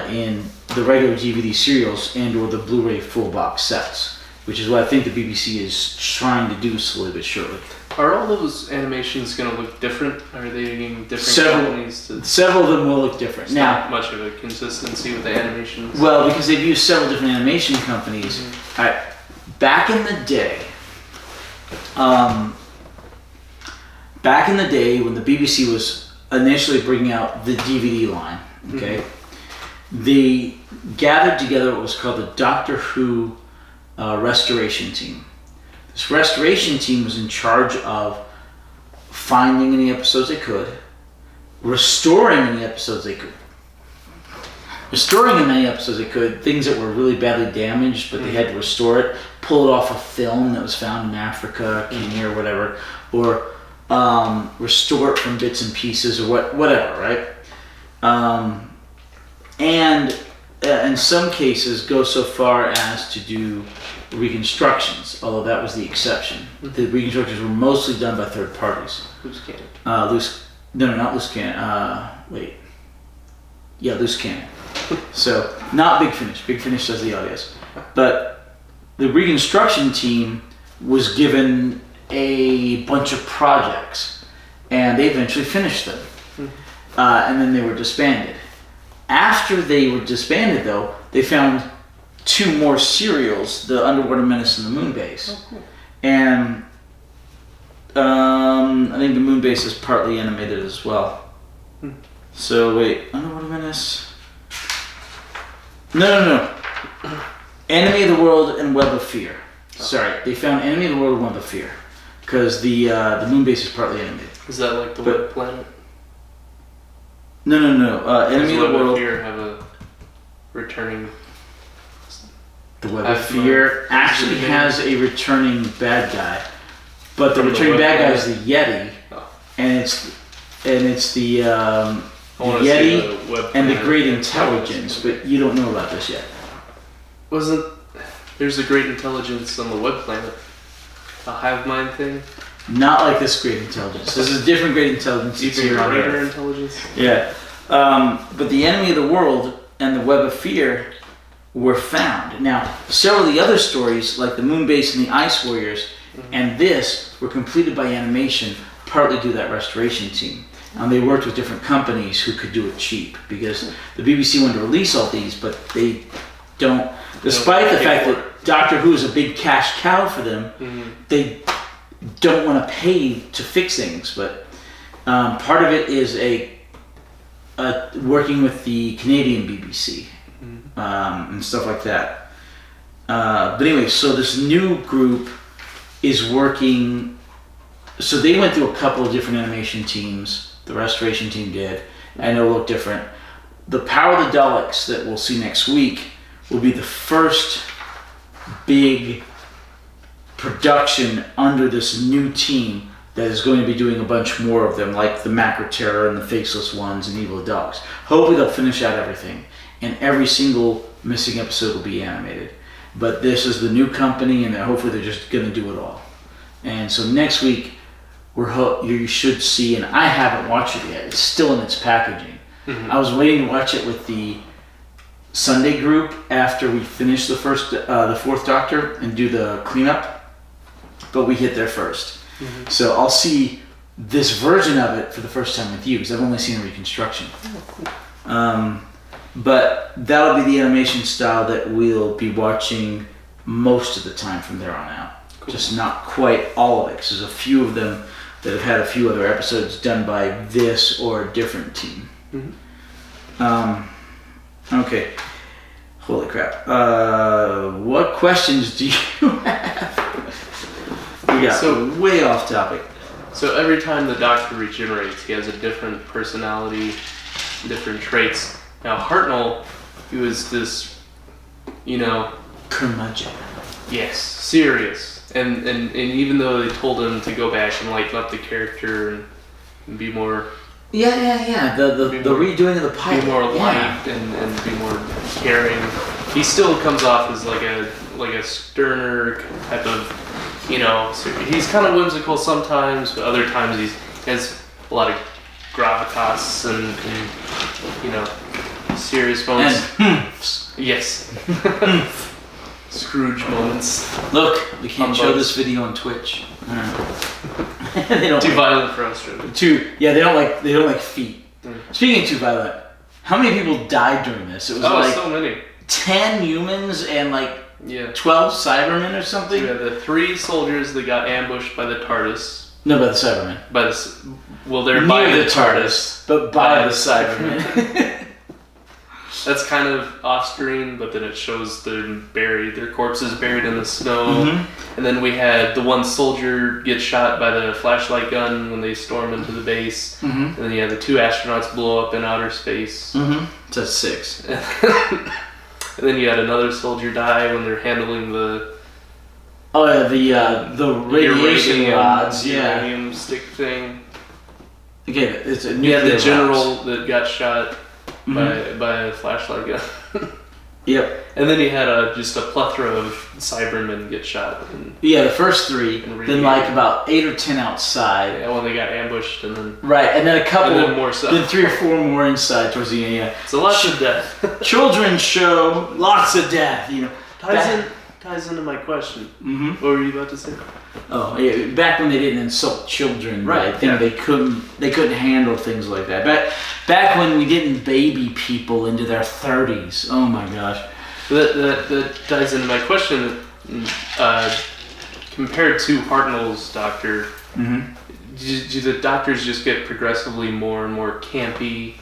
in the regular DVD serials and or the Blu-ray full box sets, which is what I think the BBC is trying to do slowly but surely. Are all those animations going to look different? Are they getting different companies? Several of them will look different. Now, not much of a consistency with the animations. Well, because they've used several different animation companies. Back in the day, when the BBC was initially bringing out the DVD line, okay, they gathered together what was called the Doctor Who restoration team. This restoration team was in charge of finding any episodes they could, restoring any episodes they could, things that were really badly damaged, but they had to restore it, pull it off a film that was found in Africa, Kenya, or whatever, or restore it from bits and pieces, or whatever, right? And in some cases, go so far as to do reconstructions, although that was the exception. The reconstructions were mostly done by third parties. Loose cannon. Not loose cannon. Loose cannon. So not Big Finish. Big Finish does the audios, but the reconstruction team was given a bunch of projects, and they eventually finished them, and then they were disbanded. After they were disbanded, though, they found 2 more serials, The Underwater Menace and The Moon Base. Oh, cool. And I think The Moon Base is partly animated as well. So wait, Underwater Menace? No. Enemy of the World and Web of Fear. Sorry, they found Enemy of the World and Web of Fear, because the Moon Base is partly animated. Is that like the Web Planet? No. Enemy of the World. Web of Fear have a returning. The Web of Fear actually has a returning bad guy, but the returning bad guy is the Yeti, and it's the Yeti and the Great Intelligence. But you don't know about this yet. There's a Great Intelligence on the Web Planet? A hive mind thing? Not like this Great Intelligence. This is a different Great Intelligence. Even greater intelligence? Yeah, but the Enemy of the World and the Web of Fear were found. Now, several of the other stories, like the Moon Base and the Ice Warriors, and this, were completed by animation, partly due to that restoration team. And they worked with different companies who could do it cheap, because the BBC wanted to release all these, but they don't, despite the fact that Doctor Who is a big cash cow for them, they don't want to pay to fix things. But part of it is working with the Canadian BBC. And stuff like that. But anyway, so this new group is working. So they went through a couple of different animation teams. The restoration team did, and it'll look different. The Power of the Daleks that we'll see next week will be the first big production under this new team that is going to be doing a bunch more of them, like the Macro Terror and the Faceless Ones and Evil Dogs. Hopefully they'll finish out everything, and every single missing episode will be animated. But this is the new company, and hopefully they're just going to do it all. And so next week, you should see, and I haven't watched it yet. It's still in its packaging. I was waiting to watch it with the Sunday group after we finish the 4th Doctor and do the cleanup, but we hit there first. So I'll see this version of it for the first time with you, because I've only seen a reconstruction. But that'll be the animation style that we'll be watching most of the time from there on out. Just not quite all of it, because there's a few of them that have had a few other episodes done by this or a different team. Okay. Holy crap. What questions do you have? We got way off topic. So every time the Doctor regenerates, he has a different personality, different traits. Now Hartnell, he was this, curmudgeon. Yes, serious. And even though they told him to go back and lighten up the character and be more Yeah. The redoing of the pilot. Be more light and be more caring. He still comes off as like a sterner type of, he's kind of whimsical sometimes, but other times he has a lot of gravitas and serious moments. Yes. Scrooge moments. Look, we can't show this video on Twitch. They don't too violent for us, really. They don't like feet. Speaking of too violent, how many people died during this? It was so many. 10 humans and 12 Cybermen or something. Yeah, the 3 soldiers that got ambushed by the TARDIS. No, by the Cybermen. They're by the TARDIS, but by the Cybermen. That's kind of off-screen, but then it shows them buried, their corpses buried in the snow. And then we had the one soldier get shot by the flashlight gun when they stormed into the base. And then the 2 astronauts blow up in outer space. So that's 6. And then you had another soldier die when they're handling the radiation rods, uranium stick thing. Okay, it's a nuclear the general that got shot by a flashlight gun. Yep. And then you had just a plethora of Cybermen get shot. The first 3, then about 8 or 10 outside. Yeah, when they got ambushed, and then and then a couple, and then more stuff. Then 3 or 4 more inside towards the end. It's a lot of death. Children's show, lots of death. Ties into my question. What were you about to say? Oh, yeah. Back when they didn't insult children, right? They couldn't handle things like that. Back when we didn't baby people into their 30s. Oh my gosh. That ties into my question. Compared to Hartnell's Doctor, do the doctors just get progressively more and more campy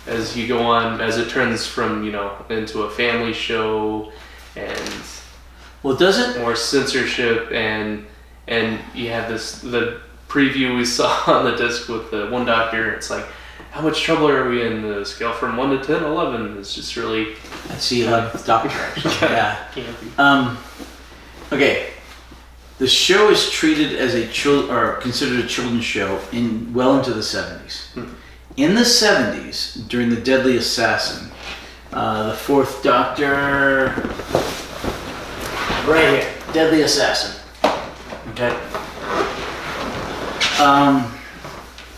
as you go on, as it turns from into a family show and more censorship and you have the preview we saw on the disc with the one doctor. It's like, how much trouble are we in? The scale from 1 to 10, 11 is just really. That's the 11th doctor, actually. Yeah. Okay. The show is treated as considered a children's show well into the 70s. In the 70s, during the Deadly Assassin, the 4th Doctor, right here, Deadly Assassin. Okay.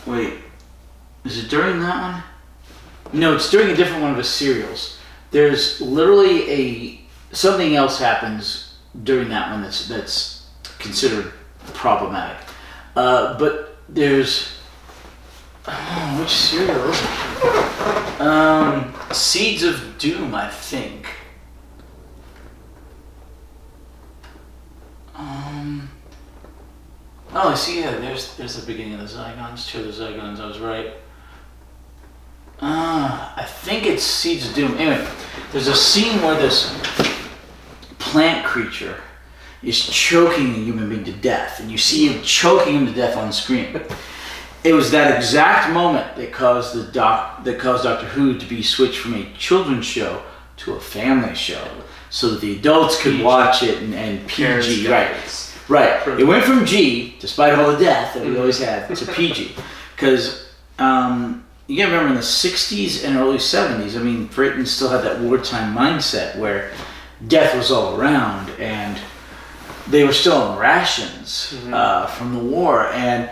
Wait. Is it during that one? No, it's during a different one of his serials. There's literally something else happens during that one that's considered problematic. But there's which serial is it? Seeds of Doom, I think. Oh, I see. Yeah, there's the beginning of the Zygons. 2 of the Zygons. I was right. I think it's Seeds of Doom. Anyway, there's a scene where this plant creature is choking a human being to death, and you see him choking him to death on screen. It was that exact moment that caused Doctor Who to be switched from a children's show to a family show, so that the adults could watch it and PG. Right. It went from G, despite all the death that we always had, to PG, because you gotta remember in the 60s and early 70s, I mean, Britain still had that wartime mindset where death was all around, and they were still on rations from the war, and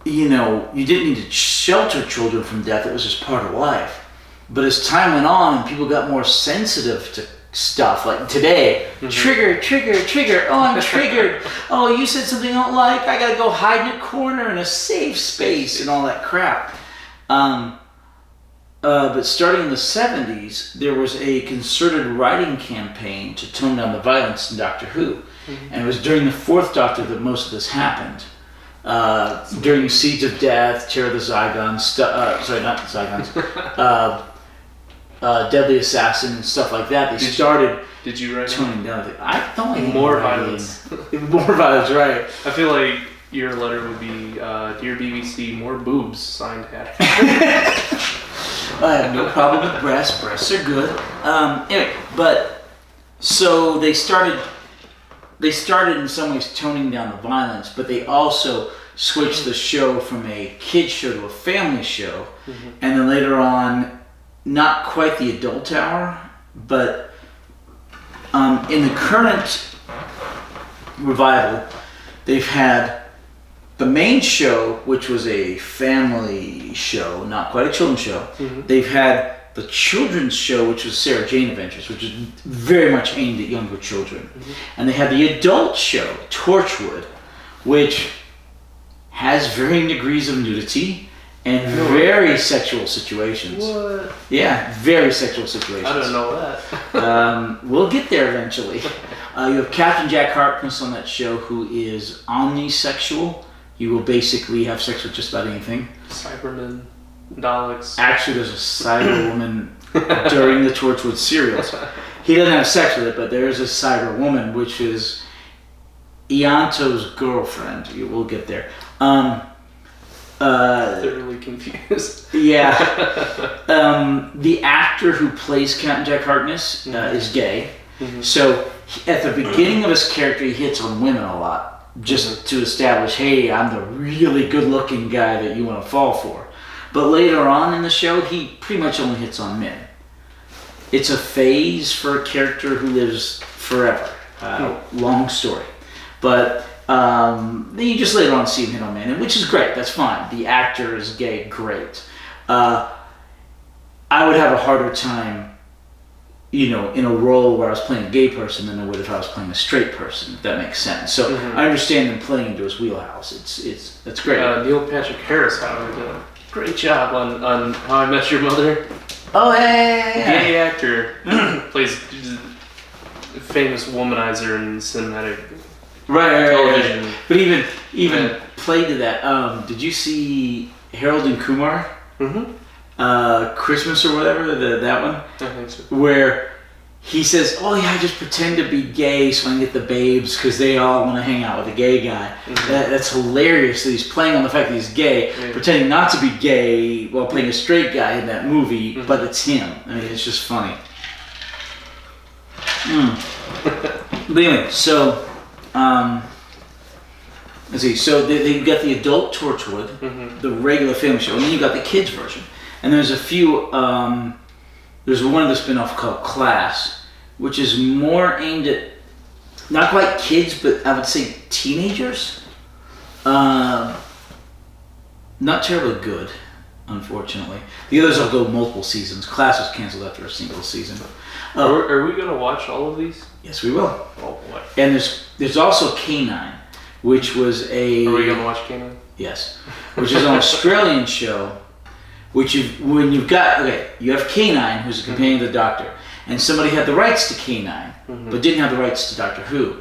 you didn't need to shelter children from death. It was just part of life. But as time went on and people got more sensitive to stuff, like today, trigger, oh, I'm triggered. Oh, you said something I don't like, I gotta go hide in a corner in a safe space and all that crap. But starting in the 70s, there was a concerted writing campaign to tone down the violence in Doctor Who. And it was during the 4th Doctor that most of this happened. During Seeds of Death, Terror of the Zygons, sorry, not the Zygons, Deadly Assassin and stuff like that. They started Did you write toning down. I don't like more violence. More violence, right? I feel like your letter would be, Dear BBC, more boobs, signed Hatter. I have no problem with breasts. Breasts are good. Anyway, but so they started in some ways toning down the violence, but they also switched the show from a kid show to a family show, and then later on, not quite the adult hour, but in the current revival, they've had the main show, which was a family show, not quite a children's show. They've had the children's show, which was Sarah Jane Adventures, which is very much aimed at younger children. And they had the adult show, Torchwood, which has varying degrees of nudity and very sexual situations. What? Yeah, very sexual situations. I don't know that. We'll get there eventually. You have Captain Jack Harkness on that show, who is omnisexual. You will basically have sex with just about anything. Cybermen, Daleks. Actually, there's a cyber woman during the Torchwood serials. He doesn't have sex with it, but there is a cyber woman, which is Ianto's girlfriend. We'll get there. Thoroughly confused. Yeah. The actor who plays Captain Jack Harkness is gay. So at the beginning of his character, he hits on women a lot. Just to establish, hey, I'm the really good-looking guy that you want to fall for. But later on in the show, he pretty much only hits on men. It's a phase for a character who lives forever. Long story. But then you just later on see him hit on men, which is great. That's fine. The actor is gay, great. I would have a harder time, in a role where I was playing a gay person than I would if I was playing a straight person, if that makes sense. So I understand him playing into his wheelhouse. That's great. Neil Patrick Harris, however, did a great job on How I Met Your Mother. Oh, yeah. Gay actor plays famous womanizer in cinematic television. Right. But even played to that. Did you see Harold and Kumar? Christmas or whatever, that one? I think so. Where he says, oh yeah, I just pretend to be gay so I can get the babes because they all want to hang out with a gay guy. That's hilarious that he's playing on the fact that he's gay, pretending not to be gay while playing a straight guy in that movie, but it's him. I mean, it's just funny. But anyway, so, let's see, so they've got the adult Torchwood, the regular family show, and then you've got the kids version. And there's a few, there's one of the spin-off called Class, which is more aimed at, not quite kids, but I would say teenagers. Not terribly good, unfortunately. The others will go multiple seasons. Class was canceled after a single season. Are we going to watch all of these? Yes, we will. Oh boy. And there's also K9, which was a... Are we going to watch K9? Yes. Which is an Australian show. You have K9, who's a companion of the Doctor, and somebody had the rights to K9, but didn't have the rights to Doctor Who.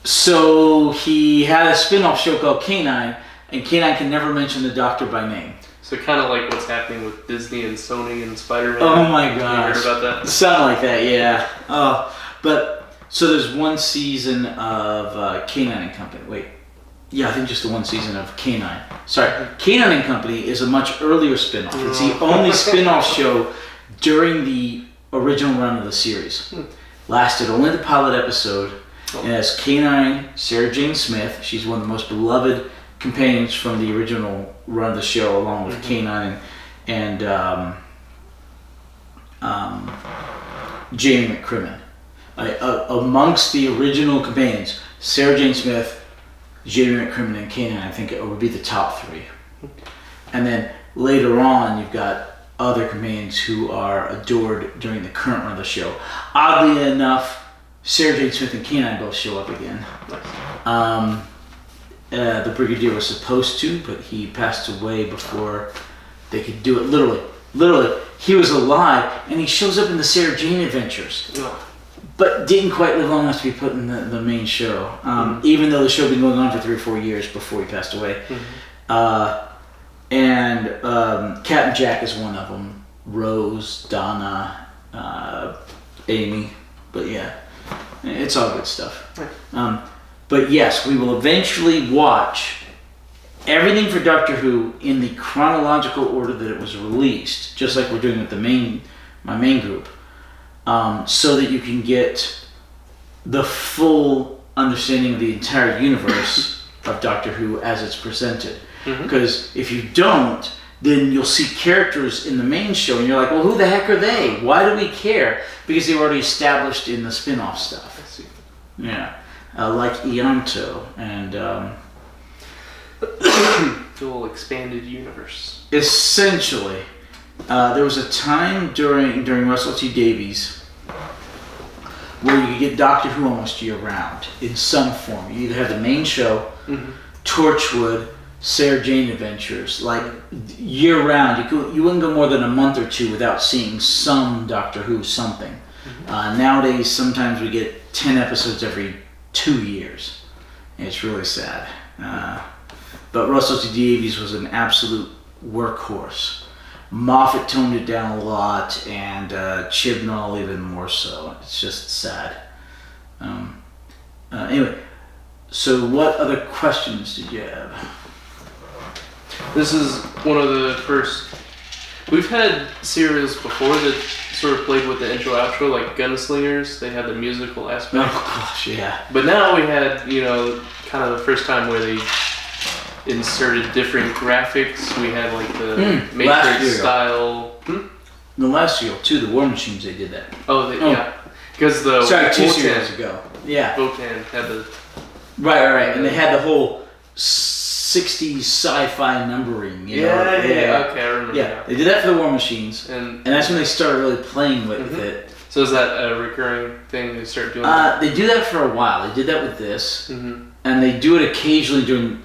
So he had a spin-off show called K9, and K9 can never mention the Doctor by name. So kind of like what's happening with Disney and Sony and Spider-Man. Oh my gosh. You heard about that? Something like that, yeah. But, so there's one season of K9 and Company. Wait. Yeah, I think just the one season of K9. Sorry, K9 and Company is a much earlier spin-off. It's the only spin-off show during the original run of the series. Lasted only the pilot episode. It has K9, Sarah Jane Smith. She's one of the most beloved companions from the original run of the show, along with K9 and Jamie McCrimmon. Amongst the original companions, Sarah Jane Smith, Jamie McCrimmon, and K9, I think it would be the top three. And then later on, you've got other companions who are adored during the current run of the show. Oddly enough, Sarah Jane Smith and K9 both show up again. The Brigadier was supposed to, but he passed away before they could do it. Literally, he was alive, and he shows up in the Sarah Jane Adventures. But didn't quite live long enough to be put in the main show, even though the show had been going on for 3 or 4 years before he passed away. And Captain Jack is one of them. Rose, Donna, Amy. But yeah, it's all good stuff. But yes, we will eventually watch everything for Doctor Who in the chronological order that it was released, just like we're doing with my main group. So that you can get the full understanding of the entire universe of Doctor Who as it's presented. Mm-hmm. Because if you don't, then you'll see characters in the main show and you're like, well, who the heck are they? Why do we care? Because they were already established in the spin-off stuff. I see. Yeah. Like Ianto and the whole expanded universe. essentially, there was a time during Russell T Davies where you could get Doctor Who almost year-round in some form. You either have the main show, Torchwood, Sarah Jane Adventures, like year-round. You wouldn't go more than a month or two without seeing some Doctor Who something. Nowadays, sometimes we get 10 episodes every 2 years. It's really sad. But Russell T Davies was an absolute workhorse. Moffat toned it down a lot, and Chibnall even more so. It's just sad. Anyway, so what other questions did you have? This is one of the first. We've had serials before that sort of played with the intro outro, like Gunslingers. They had the musical aspect. Oh gosh, yeah. But now we had, kind of the first time where they inserted different graphics. We had like the Matrix style. The last serial too, the War Machines, they did that. Yeah. Because the 2 series ago. Yeah. Votan had the. Right. And they had the whole 60s sci-fi numbering. Yeah. Okay, I remember. Yeah, they did that for the War Machines, and that's when they started really playing with it. So is that a recurring thing they start doing? That? They do that for a while. They did that with this, and they do it occasionally during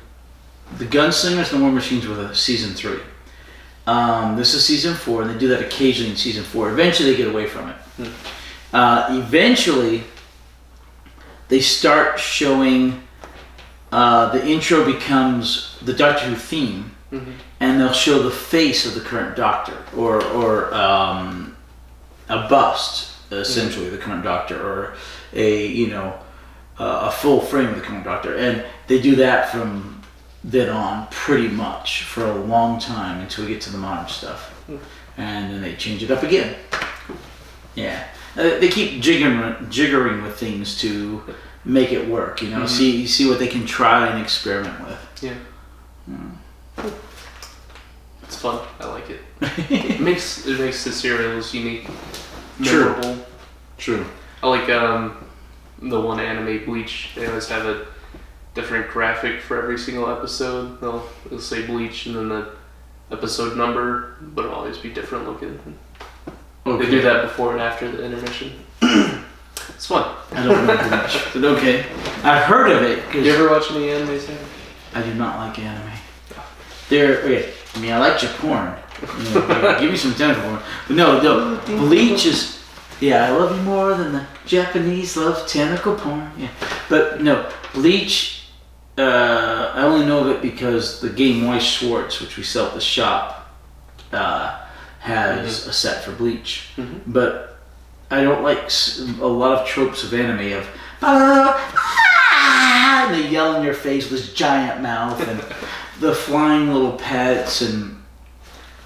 the Gunslingers and the War Machines with season 3. This is season 4, and they do that occasionally in season 4. Eventually, they get away from it. Eventually, they start showing. The intro becomes the Doctor Who theme, and they'll show the face of the current Doctor, or a bust, essentially, the current Doctor, or a full frame of the current Doctor, and they do that from then on pretty much for a long time until we get to the modern stuff, and then they change it up again. Yeah, they keep jiggering with things to make it work, see what they can try and experiment with. Yeah. It's fun. I like it. It makes the serials unique, memorable. True. I like the one anime Bleach. They always have a different graphic for every single episode. They'll say Bleach and then the episode number, but it'll always be different looking. Okay. They do that before and after the intermission. It's fun. I don't know Bleach, but okay. I've heard of it. You ever watch any anime? I do not like anime. I like Japan. Give me some tentacle porn. But no, Bleach is. Yeah, I love you more than the Japanese love tentacle porn. Yeah, but no, Bleach. I only know of it because the game Weiss Schwartz, which we sell at the shop, has a set for Bleach. But I don't like a lot of tropes of anime of and they yell in your face with this giant mouth and the flying little pets and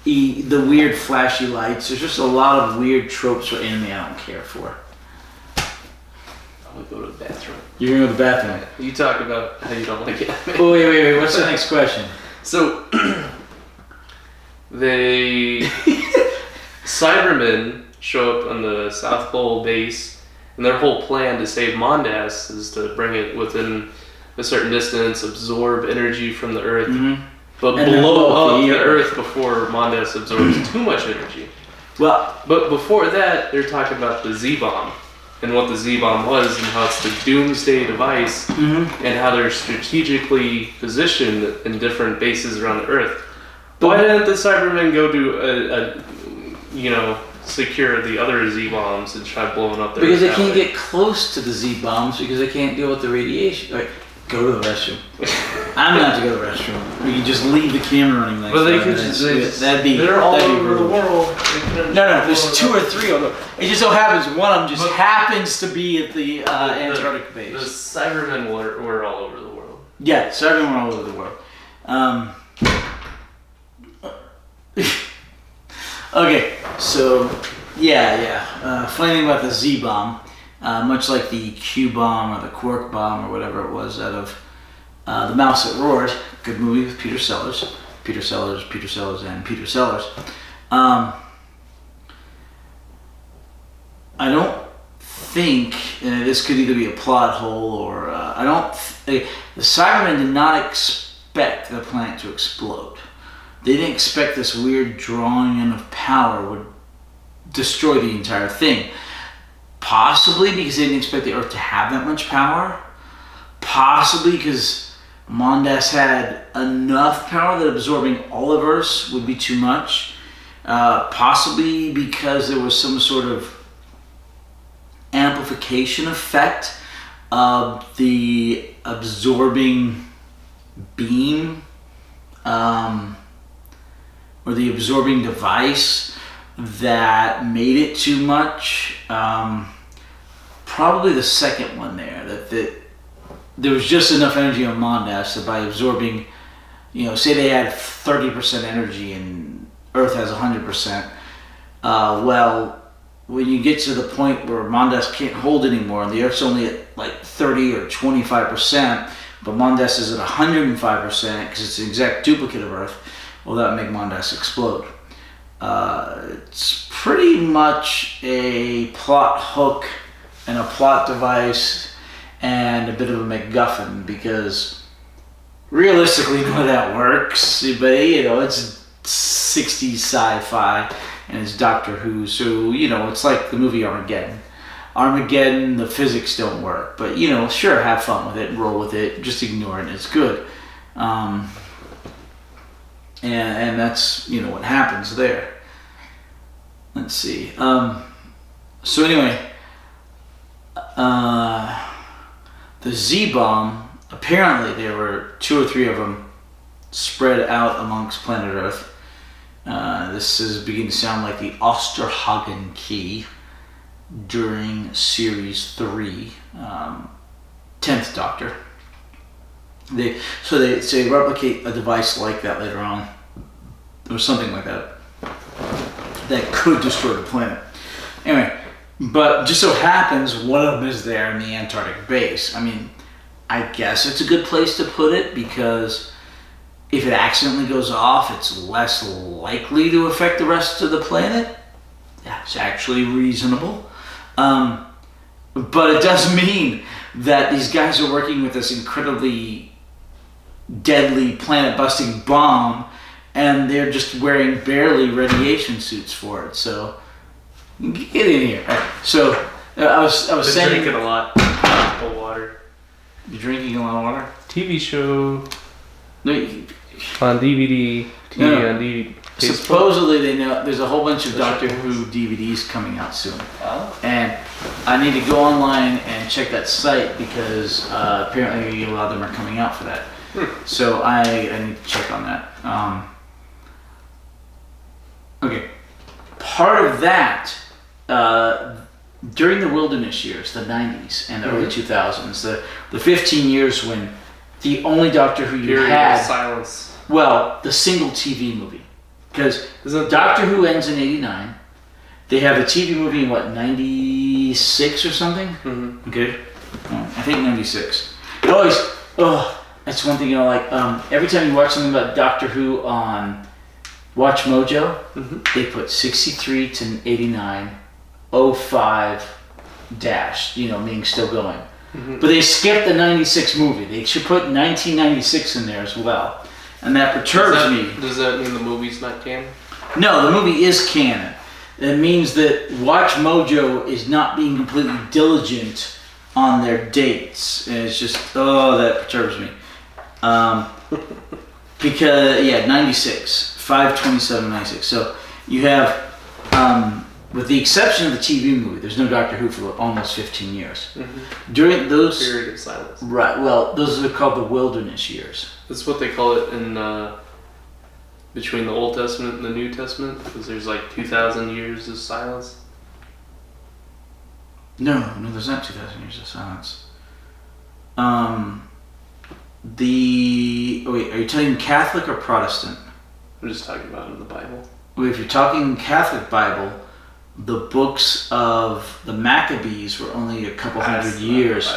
the weird flashy lights. There's just a lot of weird tropes for anime I don't care for. I'm gonna go to the bathroom. You're gonna go to the bathroom? You talk about how you don't like anime. Oh, wait. What's the next question? So, Cybermen show up on the South Pole base, and their whole plan to save Mondas is to bring it within a certain distance, absorb energy from the Earth, but blow up the Earth before Mondas absorbs too much energy. But before that, they're talking about the Z-Bomb, and what the Z-Bomb was, and how it's the doomsday device, and how they're strategically positioned in different bases around the Earth. Why didn't the Cybermen go to secure the other Z-bombs and try blowing up their Because they can't get close to the Z-bombs because they can't deal with the radiation. Right, go to the restroom. I'm gonna have to go to the restroom. We can just leave the camera running like that. But they could they're all over the world. No, there's 2 or 3 of them. It just so happens one of them just happens to be at the Antarctic base. The Cybermen were all over the world. Yeah, Cybermen were all over the world. Okay, so funny thing about the Z-bomb, much like the Q bomb or the Quark bomb or whatever it was out of The Mouse That Roared, good movie with Peter Sellers, and Peter Sellers. I don't think this could either be a plot hole or the Cybermen did not expect the planet to explode. They didn't expect this weird drawing in of power would destroy the entire thing. Possibly because they didn't expect the Earth to have that much power. Possibly because Mondas had enough power that absorbing all of Earth would be too much. Possibly because there was some sort of amplification effect of the absorbing beam or the absorbing device that made it too much. Probably the second one there, that there was just enough energy on Mondas that by absorbing, say they had 30% energy and Earth has 100%, well, when you get to the point where Mondas can't hold anymore and the Earth's only at like 30 or 25%, but Mondas is at 105% because it's an exact duplicate of Earth, well, that would make Mondas explode. It's pretty much a plot hook and a plot device and a bit of a MacGuffin, because realistically none of that works, but it's 60s sci-fi and it's Doctor Who, so it's like the movie Armageddon, the physics don't work, but sure, have fun with it, roll with it, just ignore it, it's good. And that's what happens there. Let's see. So anyway, the Z-bomb, apparently there were 2 or 3 of them spread out amongst planet Earth. This is beginning to sound like the Osterhagen key during Series 3, 10th Doctor. They replicate a device like that later on, or something like that could destroy the planet. Anyway, but just so happens one of them is there in the Antarctic base. I mean, I guess it's a good place to put it, because if it accidentally goes off, it's less likely to affect the rest of the planet. That's actually reasonable. But it does mean that these guys are working with this incredibly deadly planet-busting bomb, and they're just wearing barely radiation suits for it. So get in here. So I was saying, drinking a lot of water. You're drinking a lot of water? TV show No, on DVD. On DVD. Supposedly they know there's a whole bunch of Doctor Who DVDs coming out soon. Oh. And I need to go online and check that site, because apparently a lot of them are coming out for that. So I need to check on that. Okay. Part of that, during the wilderness years, the 90s and the early 2000s, the 15 years when the only Doctor Who you had... silence. Well, the single TV movie. Because Doctor Who ends in 89. They have a TV movie in, 96 or something? Mm-hmm. Okay. I think 96. That's one thing, every time you watch something about Doctor Who on Watch Mojo, they put 63 to 89, 05 dash, meaning still going. Mm-hmm. But they skipped the 96 movie. They should put 1996 in there as well. And that perturbs me. Does that mean the movie's not canon? No, the movie is canon. It means that Watch Mojo is not being completely diligent on their dates. And it's just, that perturbs me. Because, 96. 5/27/96. So you have, with the exception of the TV movie, there's no Doctor Who for almost 15 years. Mm-hmm. During those... Period of silence. Right, well, those are called the wilderness years. That's what they call it in between the Old Testament and the New Testament, because there's 2,000 years of silence. No, there's not 2,000 years of silence. Are you talking Catholic or Protestant? I'm just talking about in the Bible. Well, if you're talking Catholic Bible, the books of the Maccabees were only a couple hundred years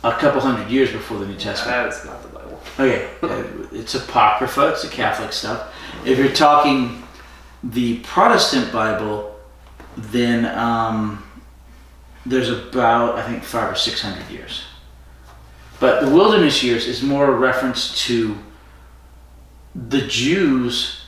before the New Testament. That's not the Bible. Okay, it's Apocrypha, it's the Catholic stuff. If you're talking the Protestant Bible, then there's about, I think, 500 or 600 years. But the wilderness years is more a reference to the Jews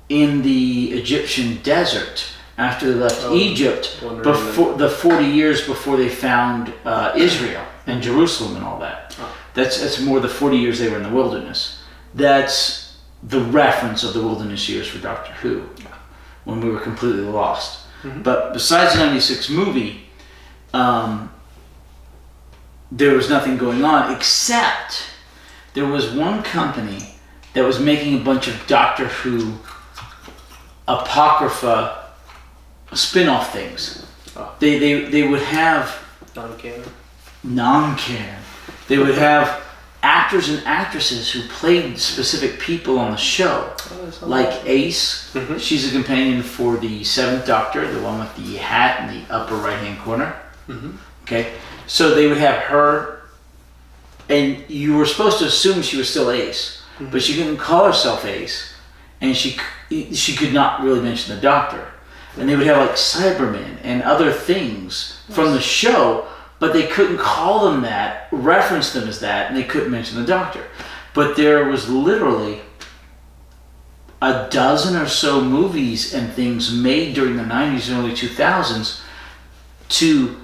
in the Egyptian desert after they left Egypt, before the 40 years before they found Israel and Jerusalem and all that. That's more the 40 years they were in the wilderness. That's the reference of the wilderness years for Doctor Who, when we were completely lost. Mm-hmm. But besides the 96 movie, there was nothing going on, except there was one company that was making a bunch of Doctor Who Apocrypha spin-off things. They would have non-canon. They would have actors and actresses who played specific people on the show, like Ace. Mm-hmm. She's a companion for the 7th Doctor, the one with the hat in the upper right-hand corner. Mm-hmm. Okay, so they would have her, and you were supposed to assume she was still Ace, mm-hmm. but she couldn't call herself Ace, and she could not really mention the Doctor. And they would have like Cybermen and other things from the show, but they couldn't call them that, reference them as that, and they couldn't mention the Doctor. But there was literally a dozen or so movies and things made during the 90s and early 2000s to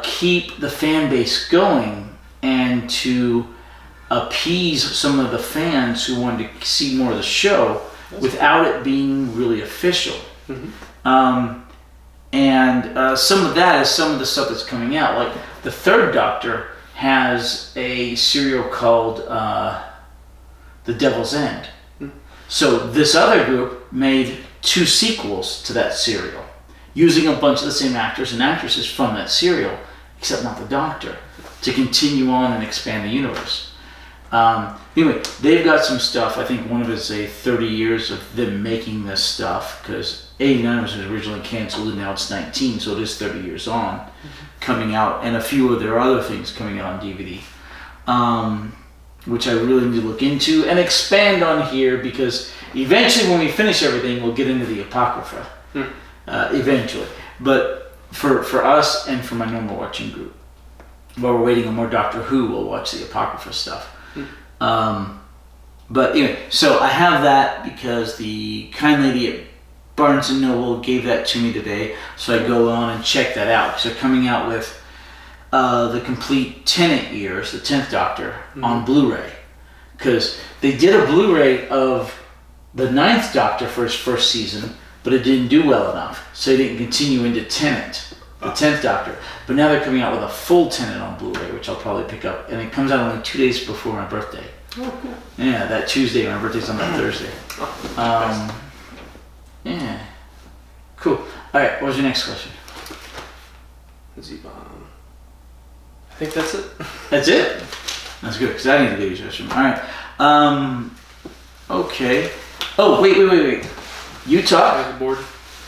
keep the fan base going and to appease some of the fans who wanted to see more of the show without it being really official. Mm-hmm. And some of that is some of the stuff that's coming out. Like the 3rd Doctor has a serial called The Devil's End. Mm-hmm. So this other group made 2 sequels to that serial, using a bunch of the same actors and actresses from that serial, except not the Doctor, to continue on and expand the universe. Anyway, they've got some stuff. I think one of it is 30 years of them making this stuff, because 89 was originally canceled and now it's 19, so it is 30 years on, coming out, and a few of their other things coming out on DVD, which I really need to look into and expand on here, because eventually when we finish everything, we'll get into the Apocrypha. Eventually. But for us and for my normal watching group, while we're waiting on more Doctor Who, we'll watch the Apocrypha stuff. But anyway, so I have that because the kind lady at Barnes & Noble gave that to me today, so I go on and check that out, because they're coming out with the complete Tennant years, the 10th Doctor, on Blu-ray, because they did a Blu-ray of the 9th Doctor for his first season, but it didn't do well enough, so they didn't continue into Tennant, the 10th Doctor. But now they're coming out with a full Tennant on Blu-ray, which I'll probably pick up, and it comes out only 2 days before my birthday. Oh, cool. Yeah, that Tuesday. My birthday's on that Thursday. Nice. Yeah. Cool. All right, what was your next question? Z-Bomb. I think that's it. That's it? That's good, because I need to leave your question. All right. Okay. Oh, wait. You talk. Board.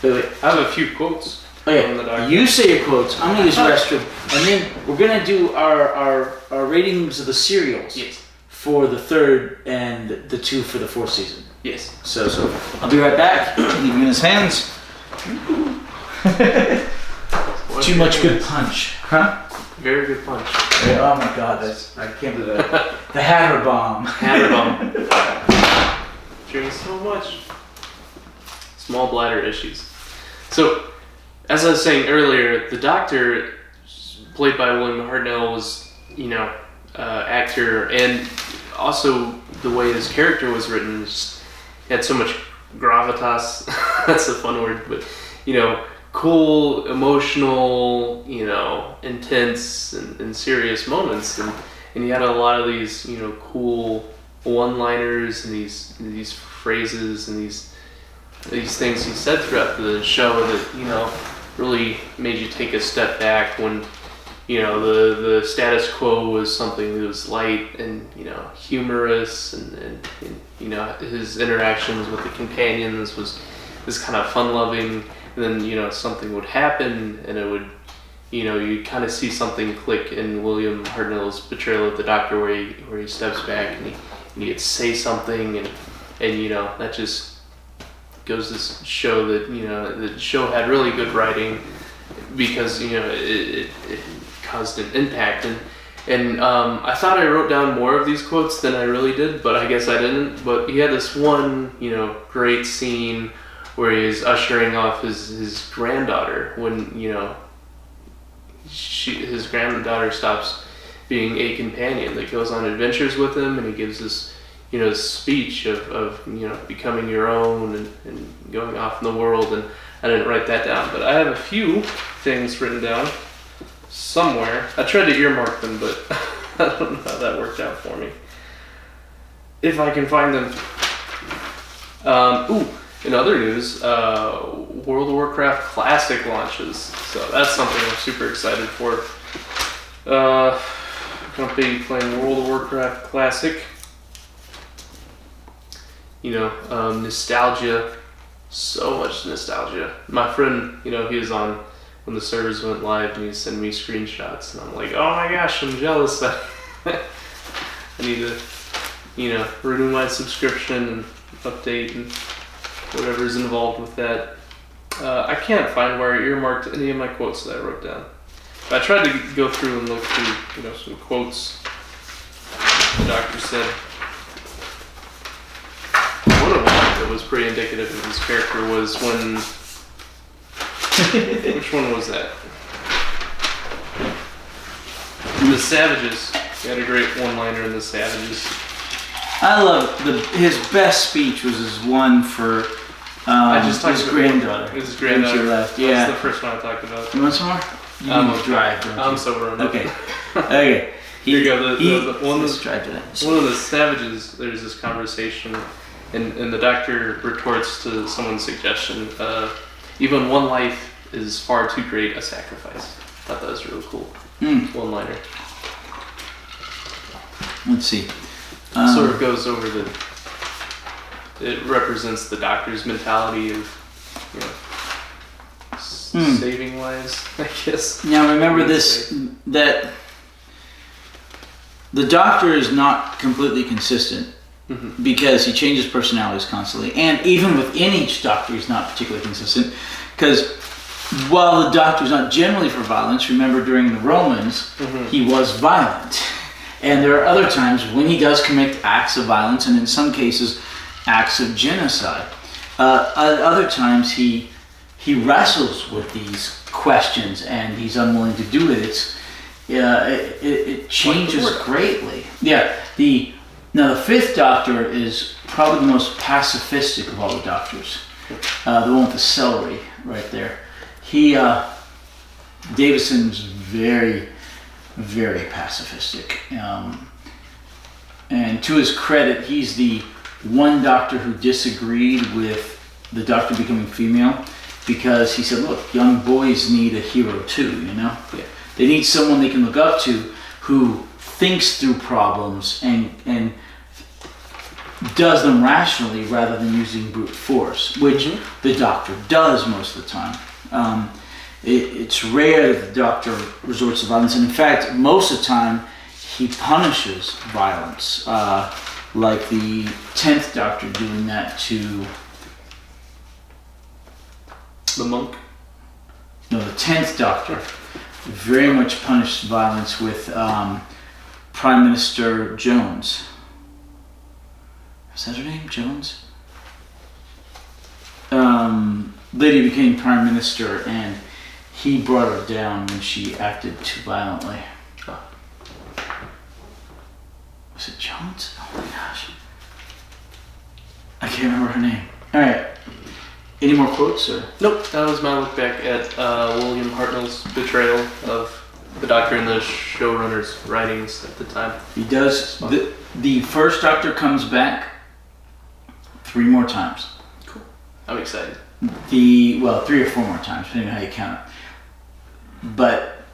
Wait. I have a few quotes. Okay, you say your quotes. I'm gonna use the restroom, and then we're gonna do our ratings of the serials. Yes. For the 3rd and the 2 for the 4th season. Yes. So I'll be right back. Leave him in his hands. Too much good punch, huh? Very good punch. Oh my God, I can't believe that. The Hatter bomb. Hatter bomb. Drinks so much. Small bladder issues. So, as I was saying earlier, the Doctor, played by William Hartnell, was, actor, and also the way his character was written, just had so much gravitas. That's a fun word, but cool, emotional, intense and serious moments, and he had a lot of these cool one-liners and these phrases and these things he said throughout the show that really made you take a step back when the status quo was something that was light and humorous, and his interactions with the companions was kind of fun-loving, and then something would happen and it would you kind of see something click in William Hartnell's portrayal of the Doctor, where he steps back and he gets to say something, and that just goes to show that the show had really good writing, because it caused an impact. And I thought I wrote down more of these quotes than I really did, but I guess I didn't. But he had this one, great scene where he's ushering off his granddaughter when, his granddaughter stops being a companion that goes on adventures with him, and he gives this, speech of becoming your own and going off in the world. And I didn't write that down, but I have a few things written down somewhere. I tried to earmark them, but I don't know how that worked out for me. If I can find them. In other news, World of Warcraft Classic launches. So that's something I'm super excited for. I'm going to be playing World of Warcraft Classic. Nostalgia. So much nostalgia. My friend, he was on when the servers went live, and he sent me screenshots, and I'm like, oh my gosh, I'm jealous. I need to, renew my subscription and update and whatever's involved with that. I can't find where I earmarked any of my quotes that I wrote down. But I tried to go through and look through, some quotes the Doctor said. One of them that was pretty indicative of his character was when... Which one was that? The Savages. He had a great one-liner in The Savages. I love his best speech was his one for his granddaughter. His granddaughter. She left. Yeah. That's the first one I talked about. You want some more? You need to drive, don't you? I'm sober on Okay. Okay. Here you go. Let's drive to that. One of the Savages, there's this conversation, and the Doctor retorts to someone's suggestion. Even one life is far too great a sacrifice. I thought that was really cool. One-liner. Let's see. Sort of goes over it represents the Doctor's mentality of, saving lives, I guess. Now remember that the Doctor is not completely consistent, because he changes personalities constantly, and even within each Doctor he's not particularly consistent, because while the Doctor is not generally for violence, remember during the Romans he was violent. And there are other times when he does commit acts of violence, and in some cases, acts of genocide. At other times, he wrestles with these questions, and he's unwilling to do it. It changes greatly. Yeah. Now the Fifth Doctor is probably the most pacifistic of all the Doctors. The one with the celery right there. Davison's very, very pacifistic. And to his credit, he's the one Doctor who disagreed with the Doctor becoming female, because he said, look, young boys need a hero too, Yeah. They need someone they can look up to who thinks through problems and does them rationally rather than using brute force, which the Doctor does most of the time. It's rare that the Doctor resorts to violence, and in fact, most of the time, he punishes violence, like the 10th Doctor doing that to... The monk? No, the 10th Doctor very much punished violence with Prime Minister Jones. Is that her name? Jones? Lady became Prime Minister, and he brought her down when she acted too violently. Was it Jones? Oh my gosh. I can't remember her name. Alright. Any more quotes? Or? Nope. That was my look back at William Hartnell's portrayal of the Doctor in the showrunner's writings at the time. He does. The first Doctor comes back 3 more times. Cool. I'm excited. 3 or 4 more times, depending on how you count it. But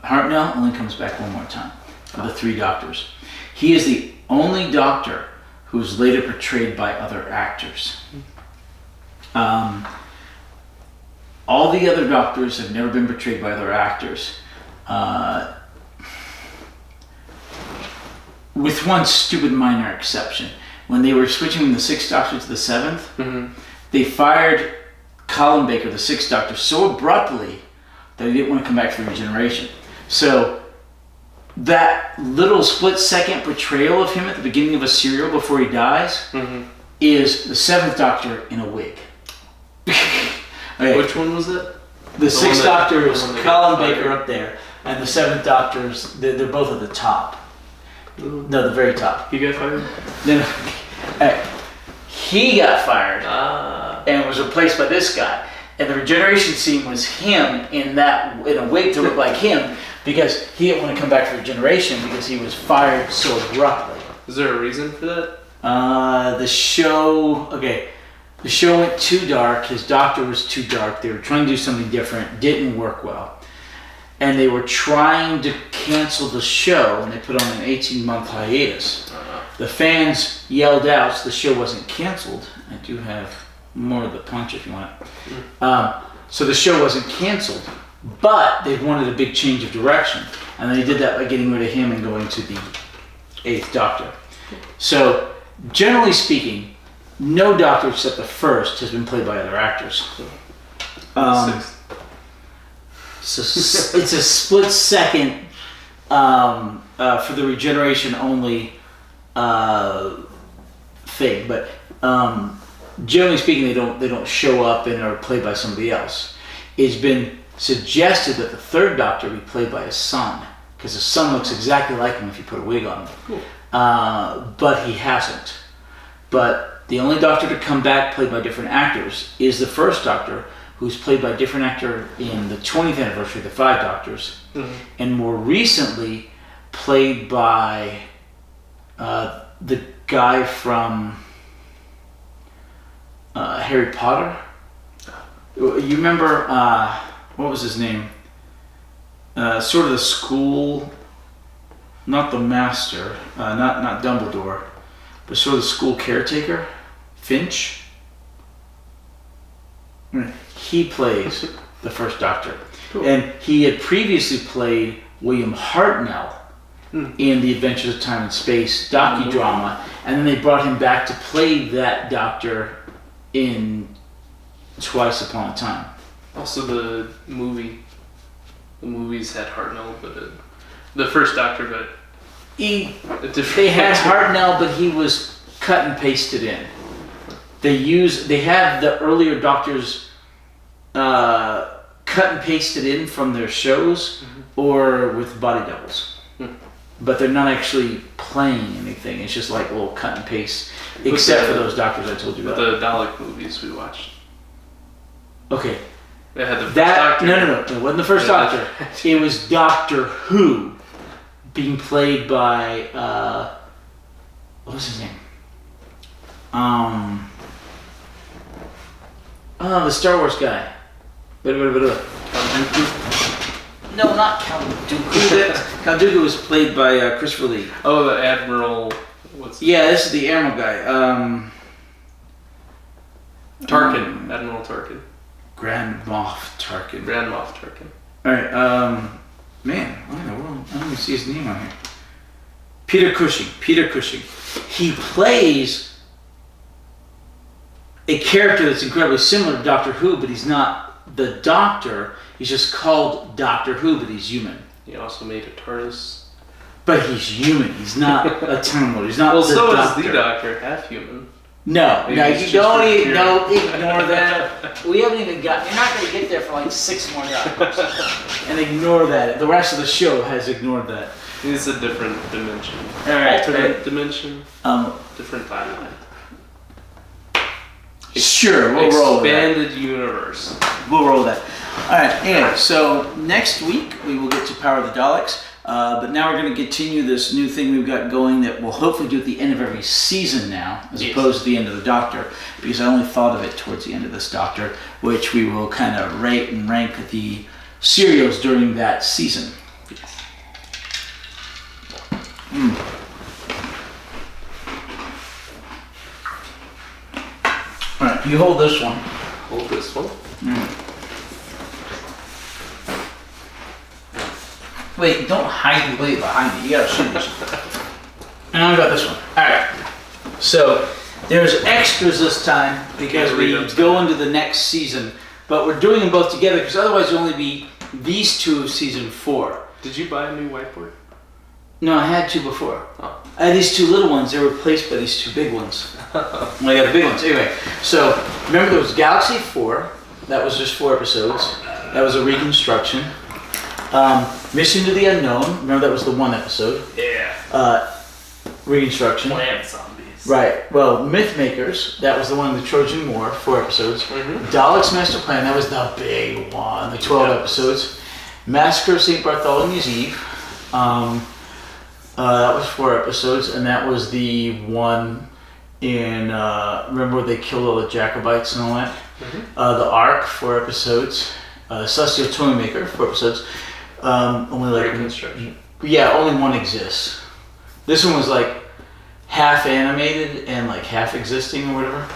Hartnell only comes back 1 more time of the 3 Doctors. He is the only Doctor who was later portrayed by other actors. All the other doctors have never been portrayed by other actors. With one stupid minor exception. When they were switching from the 6th Doctor to the 7th, they fired Colin Baker, the 6th Doctor, so abruptly that he didn't want to come back for regeneration. So that little split-second portrayal of him at the beginning of a serial before he dies is the 7th Doctor in a wig. Okay. Which one was it? The 6th Doctor is Colin Baker up there, and the 7th Doctor's, they're both at the top. No, the very top. He got fired? No. He got fired and was replaced by this guy. And the regeneration scene was him in a wig to look like him because he didn't want to come back for regeneration because he was fired so abruptly. Is there a reason for that? The show went too dark. His doctor was too dark. They were trying to do something different. Didn't work well. And they were trying to cancel the show, and they put on an 18-month hiatus. The fans yelled out, so the show wasn't canceled. I do have more of the punch if you want it. So the show wasn't canceled, but they wanted a big change of direction. And they did that by getting rid of him and going to the 8th Doctor. So, generally speaking, no Doctor except the 1st has been played by other actors. So it's a split second for the regeneration only thing, but generally speaking, they don't show up and are played by somebody else. It's been suggested that the 3rd Doctor be played by his son because his son looks exactly like him if you put a wig on him. Cool. But he hasn't. But the only Doctor to come back played by different actors is the 1st Doctor, who's played by a different actor in the 20th anniversary of the 5 Doctors, and more recently played by the guy from Harry Potter. You remember, what was his name? Sort of the school, not the master, not Dumbledore, but sort of the school caretaker, Finch. He plays the 1st Doctor. Cool. And he had previously played William Hartnell in the Adventures of Time and Space docudrama, and then they brought him back to play that Doctor in Twice Upon a Time. Also the movies had Hartnell, but the 1st Doctor, but they had Hartnell, but he was cut and pasted in. They had the earlier Doctors cut and pasted in from their shows or with body doubles. But they're not actually playing anything. It's just like a little cut and paste, except for those Doctors I told you about. The Dalek movies we watched. Okay. They had the 1st Doctor. No. It wasn't the 1st Doctor. It was Doctor Who being played by, what was his name? The Star Wars guy. No, not Count Dooku. Count Dooku was played by Christopher Lee. Oh, the Admiral. This is the Admiral guy. Tarkin. Admiral Tarkin. Grand Moff Tarkin. Alright, man, what in the world? I don't even see his name on here. Peter Cushing. He plays a character that's incredibly similar to Doctor Who, but he's not the Doctor. He's just called Doctor Who, but he's human. He also made a TARDIS. But he's human. He's not a Time Lord. He's not the Doctor. Doctor. Is the Doctor half human? No, you don't ignore that. We haven't even got. You're not going to get there for like 6 more Doctors, and ignore that. The rest of the show has ignored that. It's a different dimension. All right, alternate dimension. Different timeline. Sure, we'll roll with that. Expanded universe. We'll roll with that. All right. Anyway, so next week we will get to Power of the Daleks. But now we're going to continue this new thing we've got going that we'll hopefully do at the end of every season now, as opposed to the end of the Doctor, because I only thought of it towards the end of this Doctor, which we will kind of rate and rank the serials during that season. Yes. All right, you hold this one. Hold this one. Wait, don't hide the blade behind you. You gotta shoot this. And I got this one. Alright. So, there's extras this time because we go into the next season. But we're doing them both together because otherwise it'll only be these two of season 4. Did you buy a new whiteboard? No, I had 2 before. Oh. I had these 2 little ones. They were replaced by these 2 big ones. I got the big ones. Anyway, so remember there was Galaxy 4. That was just 4 episodes. That was a reconstruction. Mission to the Unknown. Remember that was the 1 episode. Yeah. Reconstruction. Plant zombies. Right. Well, Mythmakers. That was the one in the Trojan War. 4 episodes. Mm-hmm. Dalek's Master Plan. That was the big one. The 12 episodes. Massacre of St. Bartholomew's Eve. That was 4 episodes, and that was the one in, remember where they killed all the Jacobites and all that? Mm-hmm. The Ark, 4 episodes. Celestial Toymaker, 4 episodes. Only like Reconstruction. Yeah, only 1 exists. This one was like half animated and like half existing or whatever.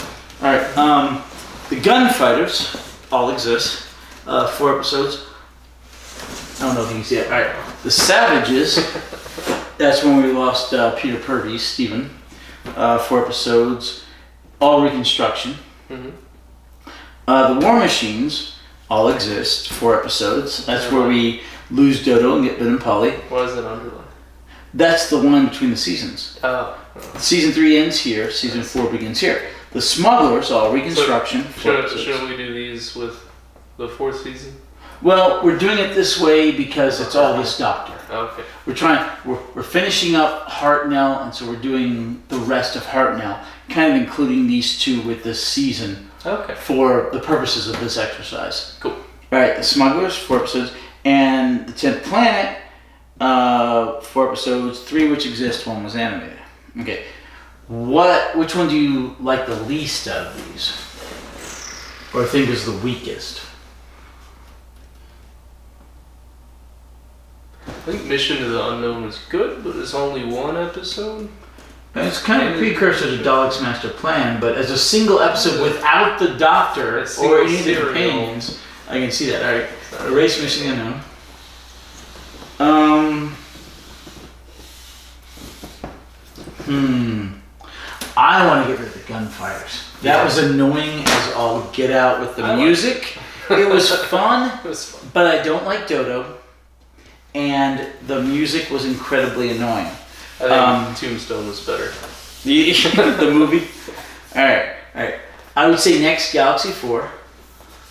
Alright, the Gunfighters all exist. 4 episodes. I don't know if you can see it. Alright, the Savages. That's when we lost Peter Purves, Stephen. 4 episodes, all reconstruction. Mm-hmm. The War Machines all exist. 4 episodes. That's where we lose Dodo and get Ben and Polly. What is it underlined? That's the one between the seasons. Oh. Season 3 ends here. Season 4 begins here. The Smugglers, all reconstruction. So, should we do these with the 4th season? Well, we're doing it this way because it's all this Doctor. Okay. We're finishing up Hartnell, and so we're doing the rest of Hartnell, kind of including these 2 with this season. Okay. For the purposes of this exercise. Cool. Alright, the Smugglers, 4 episodes, and the 10th Planet, 4 episodes, 3 which exist, 1 was animated. Okay. Which one do you like the least out of these? Or think is the weakest? I think Mission to the Unknown was good, but it's only 1 episode. And it's kind of a precursor to Dalek's Master Plan, but as a single episode without the Doctor or any of the companions, I can see that. Alright, Erase Mission to the Unknown. I want to get rid of the Gunfighters. That was annoying as all get out with the music. It was fun, but I don't like Dodo. And the music was incredibly annoying. I think Tombstone was better. The movie? Alright. I would say next Galaxy 4.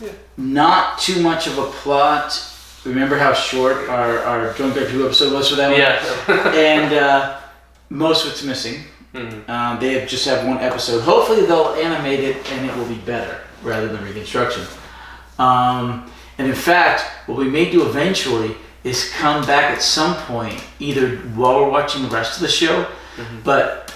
Yeah. Not too much of a plot. Remember how short our Junkyard 2 episode was for that one? Yeah. And most of it's missing. Mm-hmm. They just have 1 episode. Hopefully they'll animate it and it will be better rather than reconstruction. And in fact, what we may do eventually is come back at some point, either while we're watching the rest of the show, but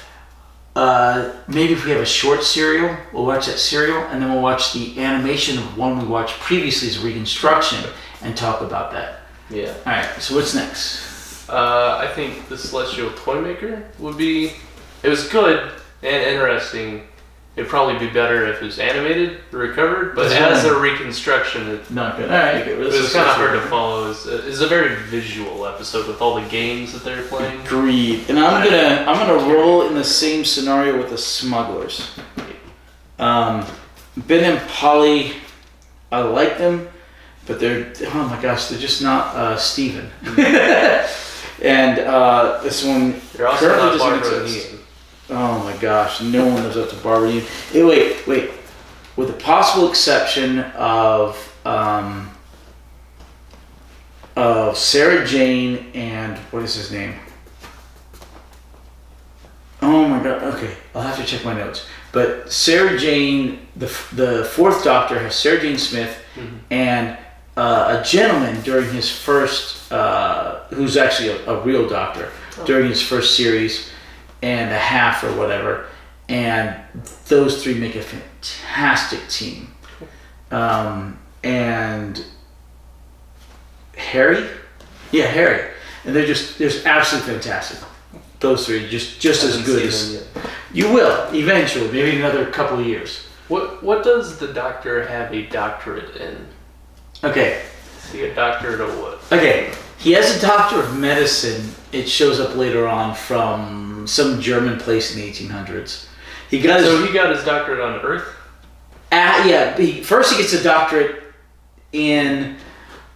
maybe if we have a short serial, we'll watch that serial, and then we'll watch the animation of one we watched previously as reconstruction and talk about that. Yeah. Alright, so what's next? I think the Celestial Toymaker would be... It was good and interesting. It'd probably be better if it was animated, recovered, but as a reconstruction, it's not good. Alright, it was kind of hard to follow. It's a very visual episode with all the games that they're playing. Agreed. And I'm gonna roll in the same scenario with the Smugglers. Ben and Polly, I like them, but they're just not Steven. And this one They're also currently not doesn't Barbara exist. Needham. Oh my gosh, no one lives up to Barbara Needham. Hey, wait. With the possible exception of Sarah Jane and what is his name? Oh my god. Okay, I'll have to check my notes. But Sarah Jane, the 4th Doctor has Sarah Jane Smith and a gentleman during his first, who's actually a real Doctor, during his first series and a half or whatever, and those 3 make a fantastic team. And Harry? Yeah, Harry. And they're absolutely fantastic. Those 3 just as good as... You will, eventually, maybe another couple of years. What does the Doctor have a doctorate in? Okay. Is he a doctorate of what? Okay, He has a doctor of medicine. It shows up later on from some German place in the 1800s. He got his doctorate on Earth? First he gets a doctorate in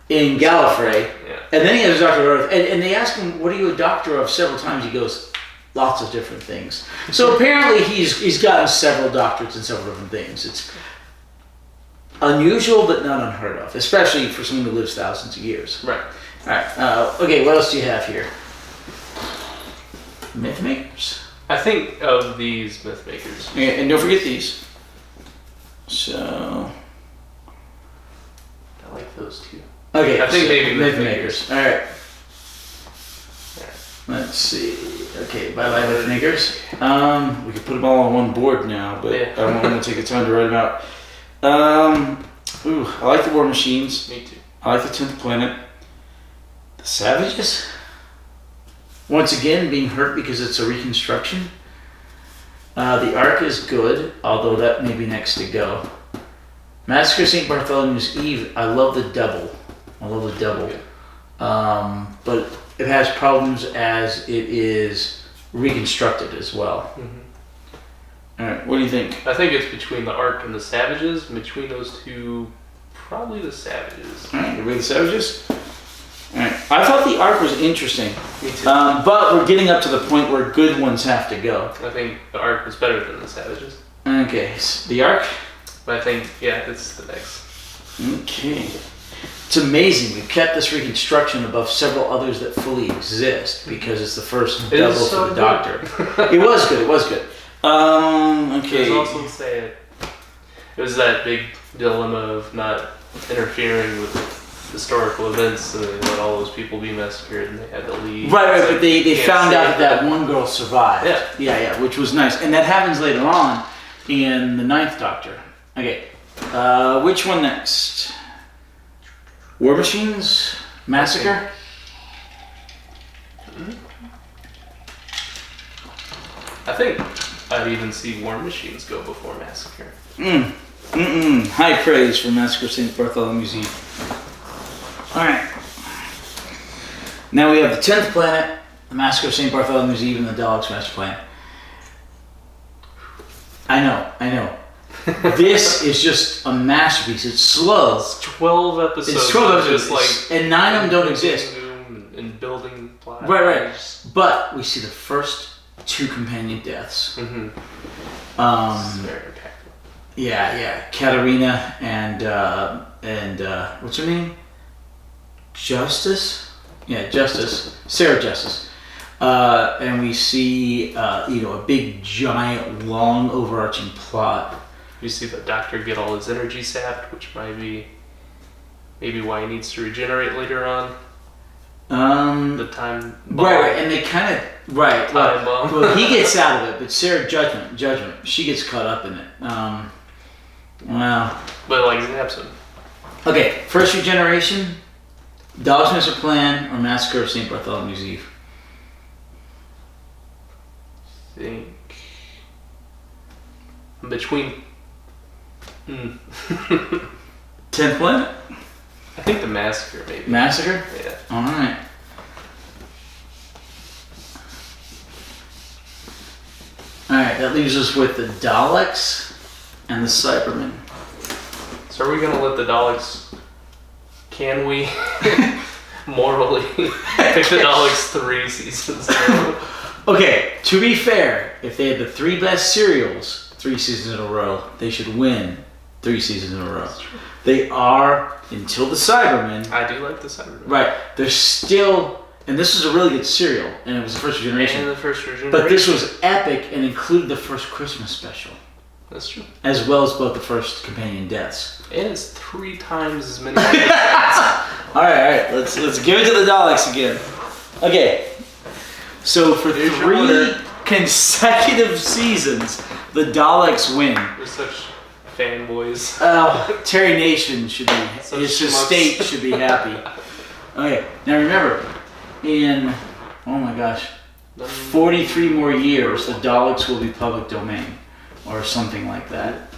Gallifrey, and then he has a doctorate on Earth. And they ask him, what are you a doctor of, several times. He goes, lots of different things. So apparently he's gotten several doctorates in several different things. It's unusual, but not unheard of, especially for someone who lives thousands of years. Right. All right. Okay, what else do you have here? Myth makers. I think of these myth makers. Okay, and don't forget these. So, I like those two. Okay, I think maybe myth makers. All right. Let's see. Okay, bye myth makers. We could put them all on one board now, but I don't want to take the time to write them out. I like the War Machines. Me too. I like the 10th Planet. The Savages. Once again, being hurt because it's a reconstruction. The Ark is good, although that may be next to go. Massacre St. Bartholomew's Eve, I love the double. But it has problems as it is reconstructed as well. Mm-hmm. All right, what do you think? I think it's between the Ark and the Savages. Between those two, probably the Savages. All right, you read the Savages? All right. I thought the Ark was interesting. Me too. But we're getting up to the point where good ones have to go. I think the Ark was better than the Savages. Okay, so the Ark? But I think, it's the next. Okay. It's amazing. We've kept this reconstruction above several others that fully exist because it's the first double for the Doctor. It was good. Okay. It was also sad. It was that big dilemma of not interfering with historical events and they let all those people be massacred and they had to leave. Right, but they found out that one girl survived. Yeah, which was nice. And that happens later on in the 9th Doctor. Okay, which one next? War Machines? Massacre? I think I'd even see War Machines go before Massacre. High praise for Massacre St. Bartholomew's Eve. Alright. Now we have the 10th Planet, the Massacre of St. Bartholomew's Eve, and the Daleks' Master Plan. I know. This is just a masterpiece. It's slow. It's 12 episodes. It's 12 episodes. And 9 of them don't exist. And building plot. Right. But we see the first 2 companion deaths. Mm-hmm. Very impactful. Yeah. Katarina and what's her name? Justice? Yeah, Justice. Sarah Justice. And we see, a big, giant, long, overarching plot. You see the Doctor get all his energy sapped, which might be maybe why he needs to regenerate later on. The time bomb. Right, and they kind of time bomb. Well, he gets out of it, but Sarah Judgment, she gets caught up in it. Wow. But zaps him. Okay, first regeneration, Daleks' Master Plan, or Massacre of St. Bartholomew's Eve. I think between 10th Planet? I think the Massacre, maybe. Massacre? Yeah. Alright. Alright, that leaves us with the Daleks and the Cybermen. So are we going to let the Daleks, can we morally pick the Daleks 3 seasons in a row? Okay, to be fair, if they had the 3 best serials 3 seasons in a row, they should win 3 seasons in a row. They are, until the Cybermen. I do like the Cybermen. Right. They're still, and this was a really good serial, and it was the first generation. And the first generation. But this was epic and included the first Christmas special. That's true. As well as both the first companion deaths. And it's 3 times as many. Alright, let's give it to the Daleks again. Okay. So for 3 consecutive seasons, the Daleks win. We're such fanboys. Terry Nation should be, his estate should be happy. Okay, now remember, in, 43 more years, the Daleks will be public domain, or something like that,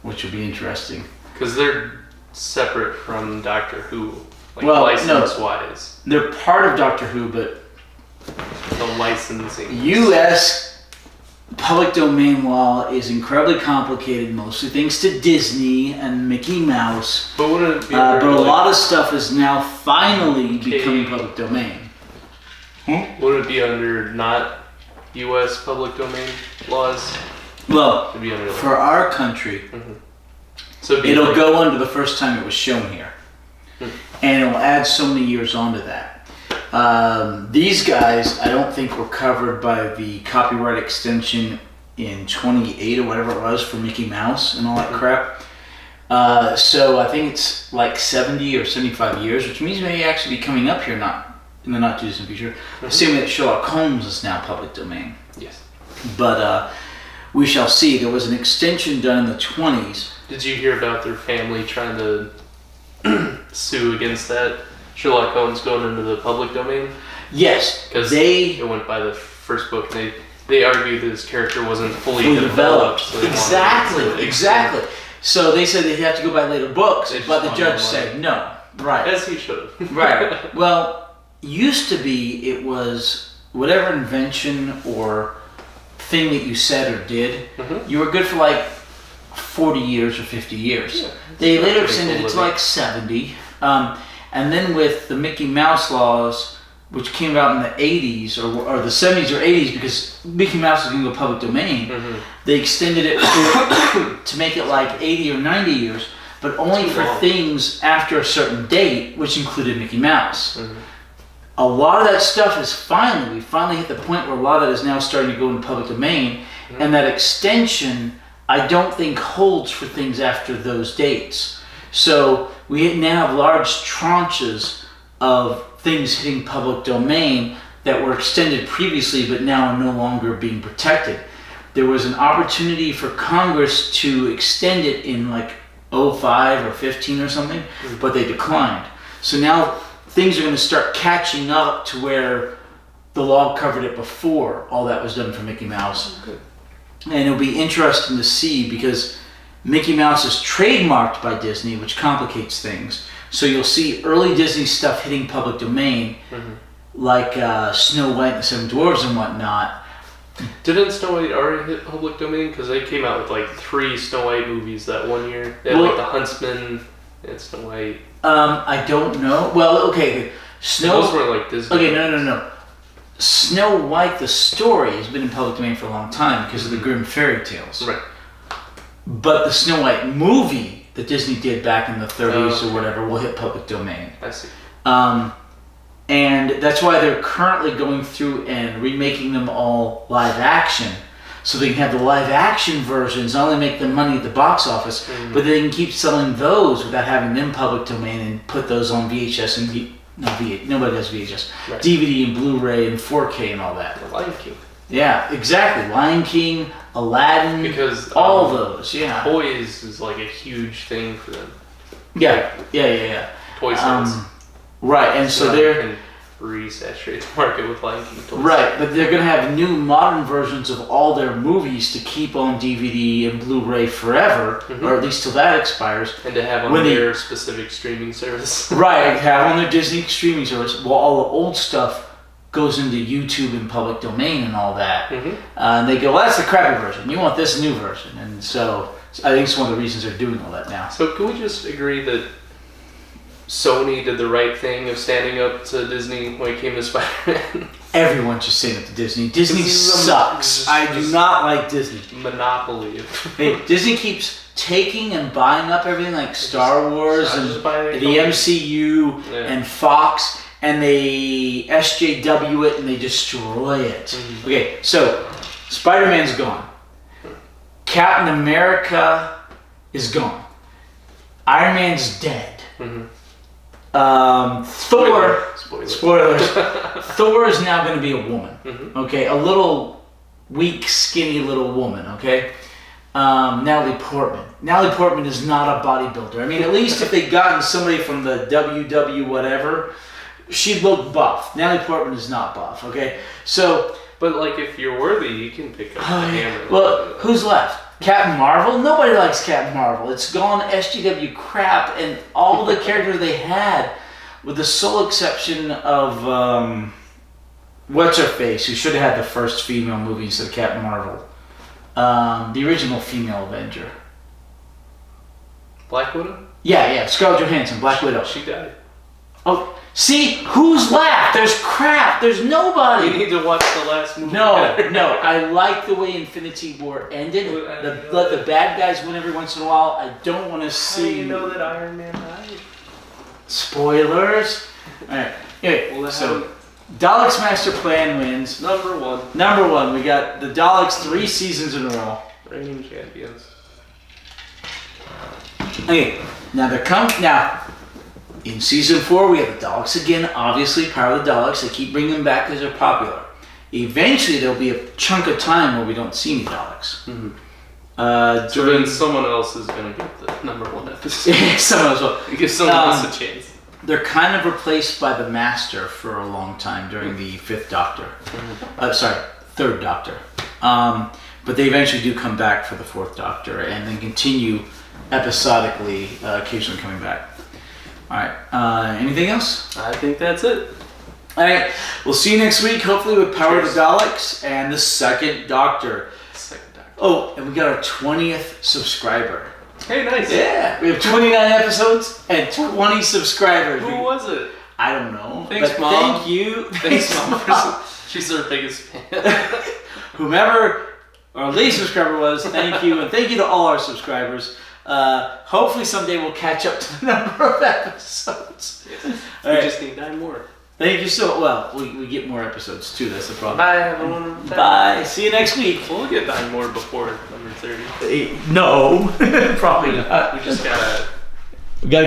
which will be interesting. Because they're separate from Doctor Who. Like license-wise. They're part of Doctor Who, but the licensing. U.S. public domain law is incredibly complicated, mostly thanks to Disney and Mickey Mouse. But wouldn't it be but a lot of stuff is now finally becoming public domain. Would it be under not U.S. public domain laws? Well, It'd be under for our country, so it'll go under the first time it was shown here. And it will add so many years onto that. These guys, I don't think were covered by the copyright extension in 28 or whatever it was for Mickey Mouse and all that crap. So I think it's like 70 or 75 years, which means may actually be coming up here in the not too distant future. Assuming that Sherlock Holmes is now public domain. Yes. But we shall see. There was an extension done in the 20s. Did you hear about their family trying to sue against that? Sherlock Holmes going into the public domain? Yes. Because it went by the first book. They argued that his character wasn't fully developed. So exactly. So they said they'd have to go by later books, but the judge said no. Right. As he should have. Right. Well, used to be it was whatever invention or thing that you said or did, you were good for like 40 years or 50 years. Yeah, they later extended it to like 70. And then with the Mickey Mouse laws, which came out in the 80s or the 70s or 80s, because Mickey Mouse was going to go public domain, they extended it to make it like 80 or 90 years, but only for things after a certain date, which included Mickey Mouse. A lot of that stuff is we finally hit the point where a lot of that is now starting to go into public domain, and that extension I don't think holds for things after those dates. So we now have large tranches of things hitting public domain that were extended previously but now are no longer being protected. There was an opportunity for Congress to extend it in like 05 or 15 or something, but they declined. So now things are going to start catching up to where the law covered it before all that was done for Mickey Mouse. And it'll be interesting to see because Mickey Mouse is trademarked by Disney, which complicates things. So you'll see early Disney stuff hitting public domain, like Snow White and the Seven Dwarfs and whatnot. Didn't Snow White already hit public domain? Because they came out with like 3 Snow White movies that one year. They had like The Huntsman and Snow White. I don't know. Well, okay. Those were like Disney. Okay, no. Snow White, the story, has been in public domain for a long time because of the Grimm fairy tales. Right. But the Snow White movie that Disney did back in the 30s or whatever will hit public domain. I see. And that's why they're currently going through and remaking them all live action. So they can have the live action versions, not only make them money at the box office, but they can keep selling those without having them public domain and put those on VHS and nobody does VHS. Right. DVD and Blu-ray and 4K and all that. The Lion King. Yeah, exactly. Lion King, Aladdin, because all those. Yeah. Toys is like a huge thing for them. Yeah. Toy sales. Right, and so they're resaturate the market with Lion King toys. Right, but they're going to have new modern versions of all their movies to keep on DVD and Blu-ray forever, or at least till that expires. And to have on their specific streaming service. Right, have on their Disney streaming service. Well, all the old stuff goes into YouTube and public domain and all that. And they go, well, that's the crappy version. You want this new version. And so I think it's one of the reasons they're doing all that now. So can we just agree that Sony did the right thing of standing up to Disney when it came to Spider-Man? Everyone should stand up to Disney. Disney sucks. I do not like Disney. Monopoly. Hey, Disney keeps taking and buying up everything like Star Wars and the MCU and Fox, and they SJW it and they destroy it. Okay, so Spider-Man's gone. Captain America is gone. Iron Man's dead. Spoilers. Thor is now going to be a woman. Okay, a little weak, skinny little woman. Okay, Natalie Portman. Natalie Portman is not a bodybuilder. I mean, at least if they'd gotten somebody from the WW whatever, she'd look buff. Natalie Portman is not buff. Okay, so. But like, if you're worthy, you can pick up the hammer. Well, who's left? Captain Marvel? Nobody likes Captain Marvel. It's gone SGW crap, and all the characters they had with the sole exception of what's her face, who should have had the first female movie instead of Captain Marvel. The original female Avenger. Black Widow? Yeah, Scarlett Johansson, Black Widow. She died. Oh, see, who's left? There's crap. There's nobody. You need to watch the last movie. No. I like the way Infinity War ended. Let the bad guys win every once in a while. I don't want to see. How do you know that Iron Man died? Spoilers. All right. Anyway, Well, so Daleks' master plan wins. Number one. Number one, we got the Daleks 3 seasons in a row. Reigning champions. Okay, now in season 4 we have the Daleks again. Obviously, Power of the Daleks. They keep bringing them back because they're popular. Eventually, there'll be a chunk of time where we don't see any Daleks. Mm-hmm. So then someone else is gonna get the number one episode. Someone else will. Give someone else a chance. They're kind of replaced by the Master for a long time during the 5th Doctor. Sorry, 3rd Doctor. But they eventually do come back for the 4th Doctor and then continue episodically, occasionally coming back. Alright, anything else? I think that's it. Alright, we'll see you next week, hopefully with Power of the Daleks and the 2nd Doctor. Oh, and we got our 20th subscriber. Hey, nice. Yeah, we have 29 episodes and 20 subscribers. Who was it? I don't know. Thanks, but Mom. Thank you. Thanks, Mom. She's our biggest fan. Whomever our least subscriber was, thank you. And thank you to all our subscribers. Hopefully someday we'll catch up to the number of episodes. Yes. We just need 9 more. Thank you so well. We get more episodes too. That's the problem. Bye, everyone. Bye. See you next week. We'll get 9 more before number 30. No, probably not. We just gotta. We gotta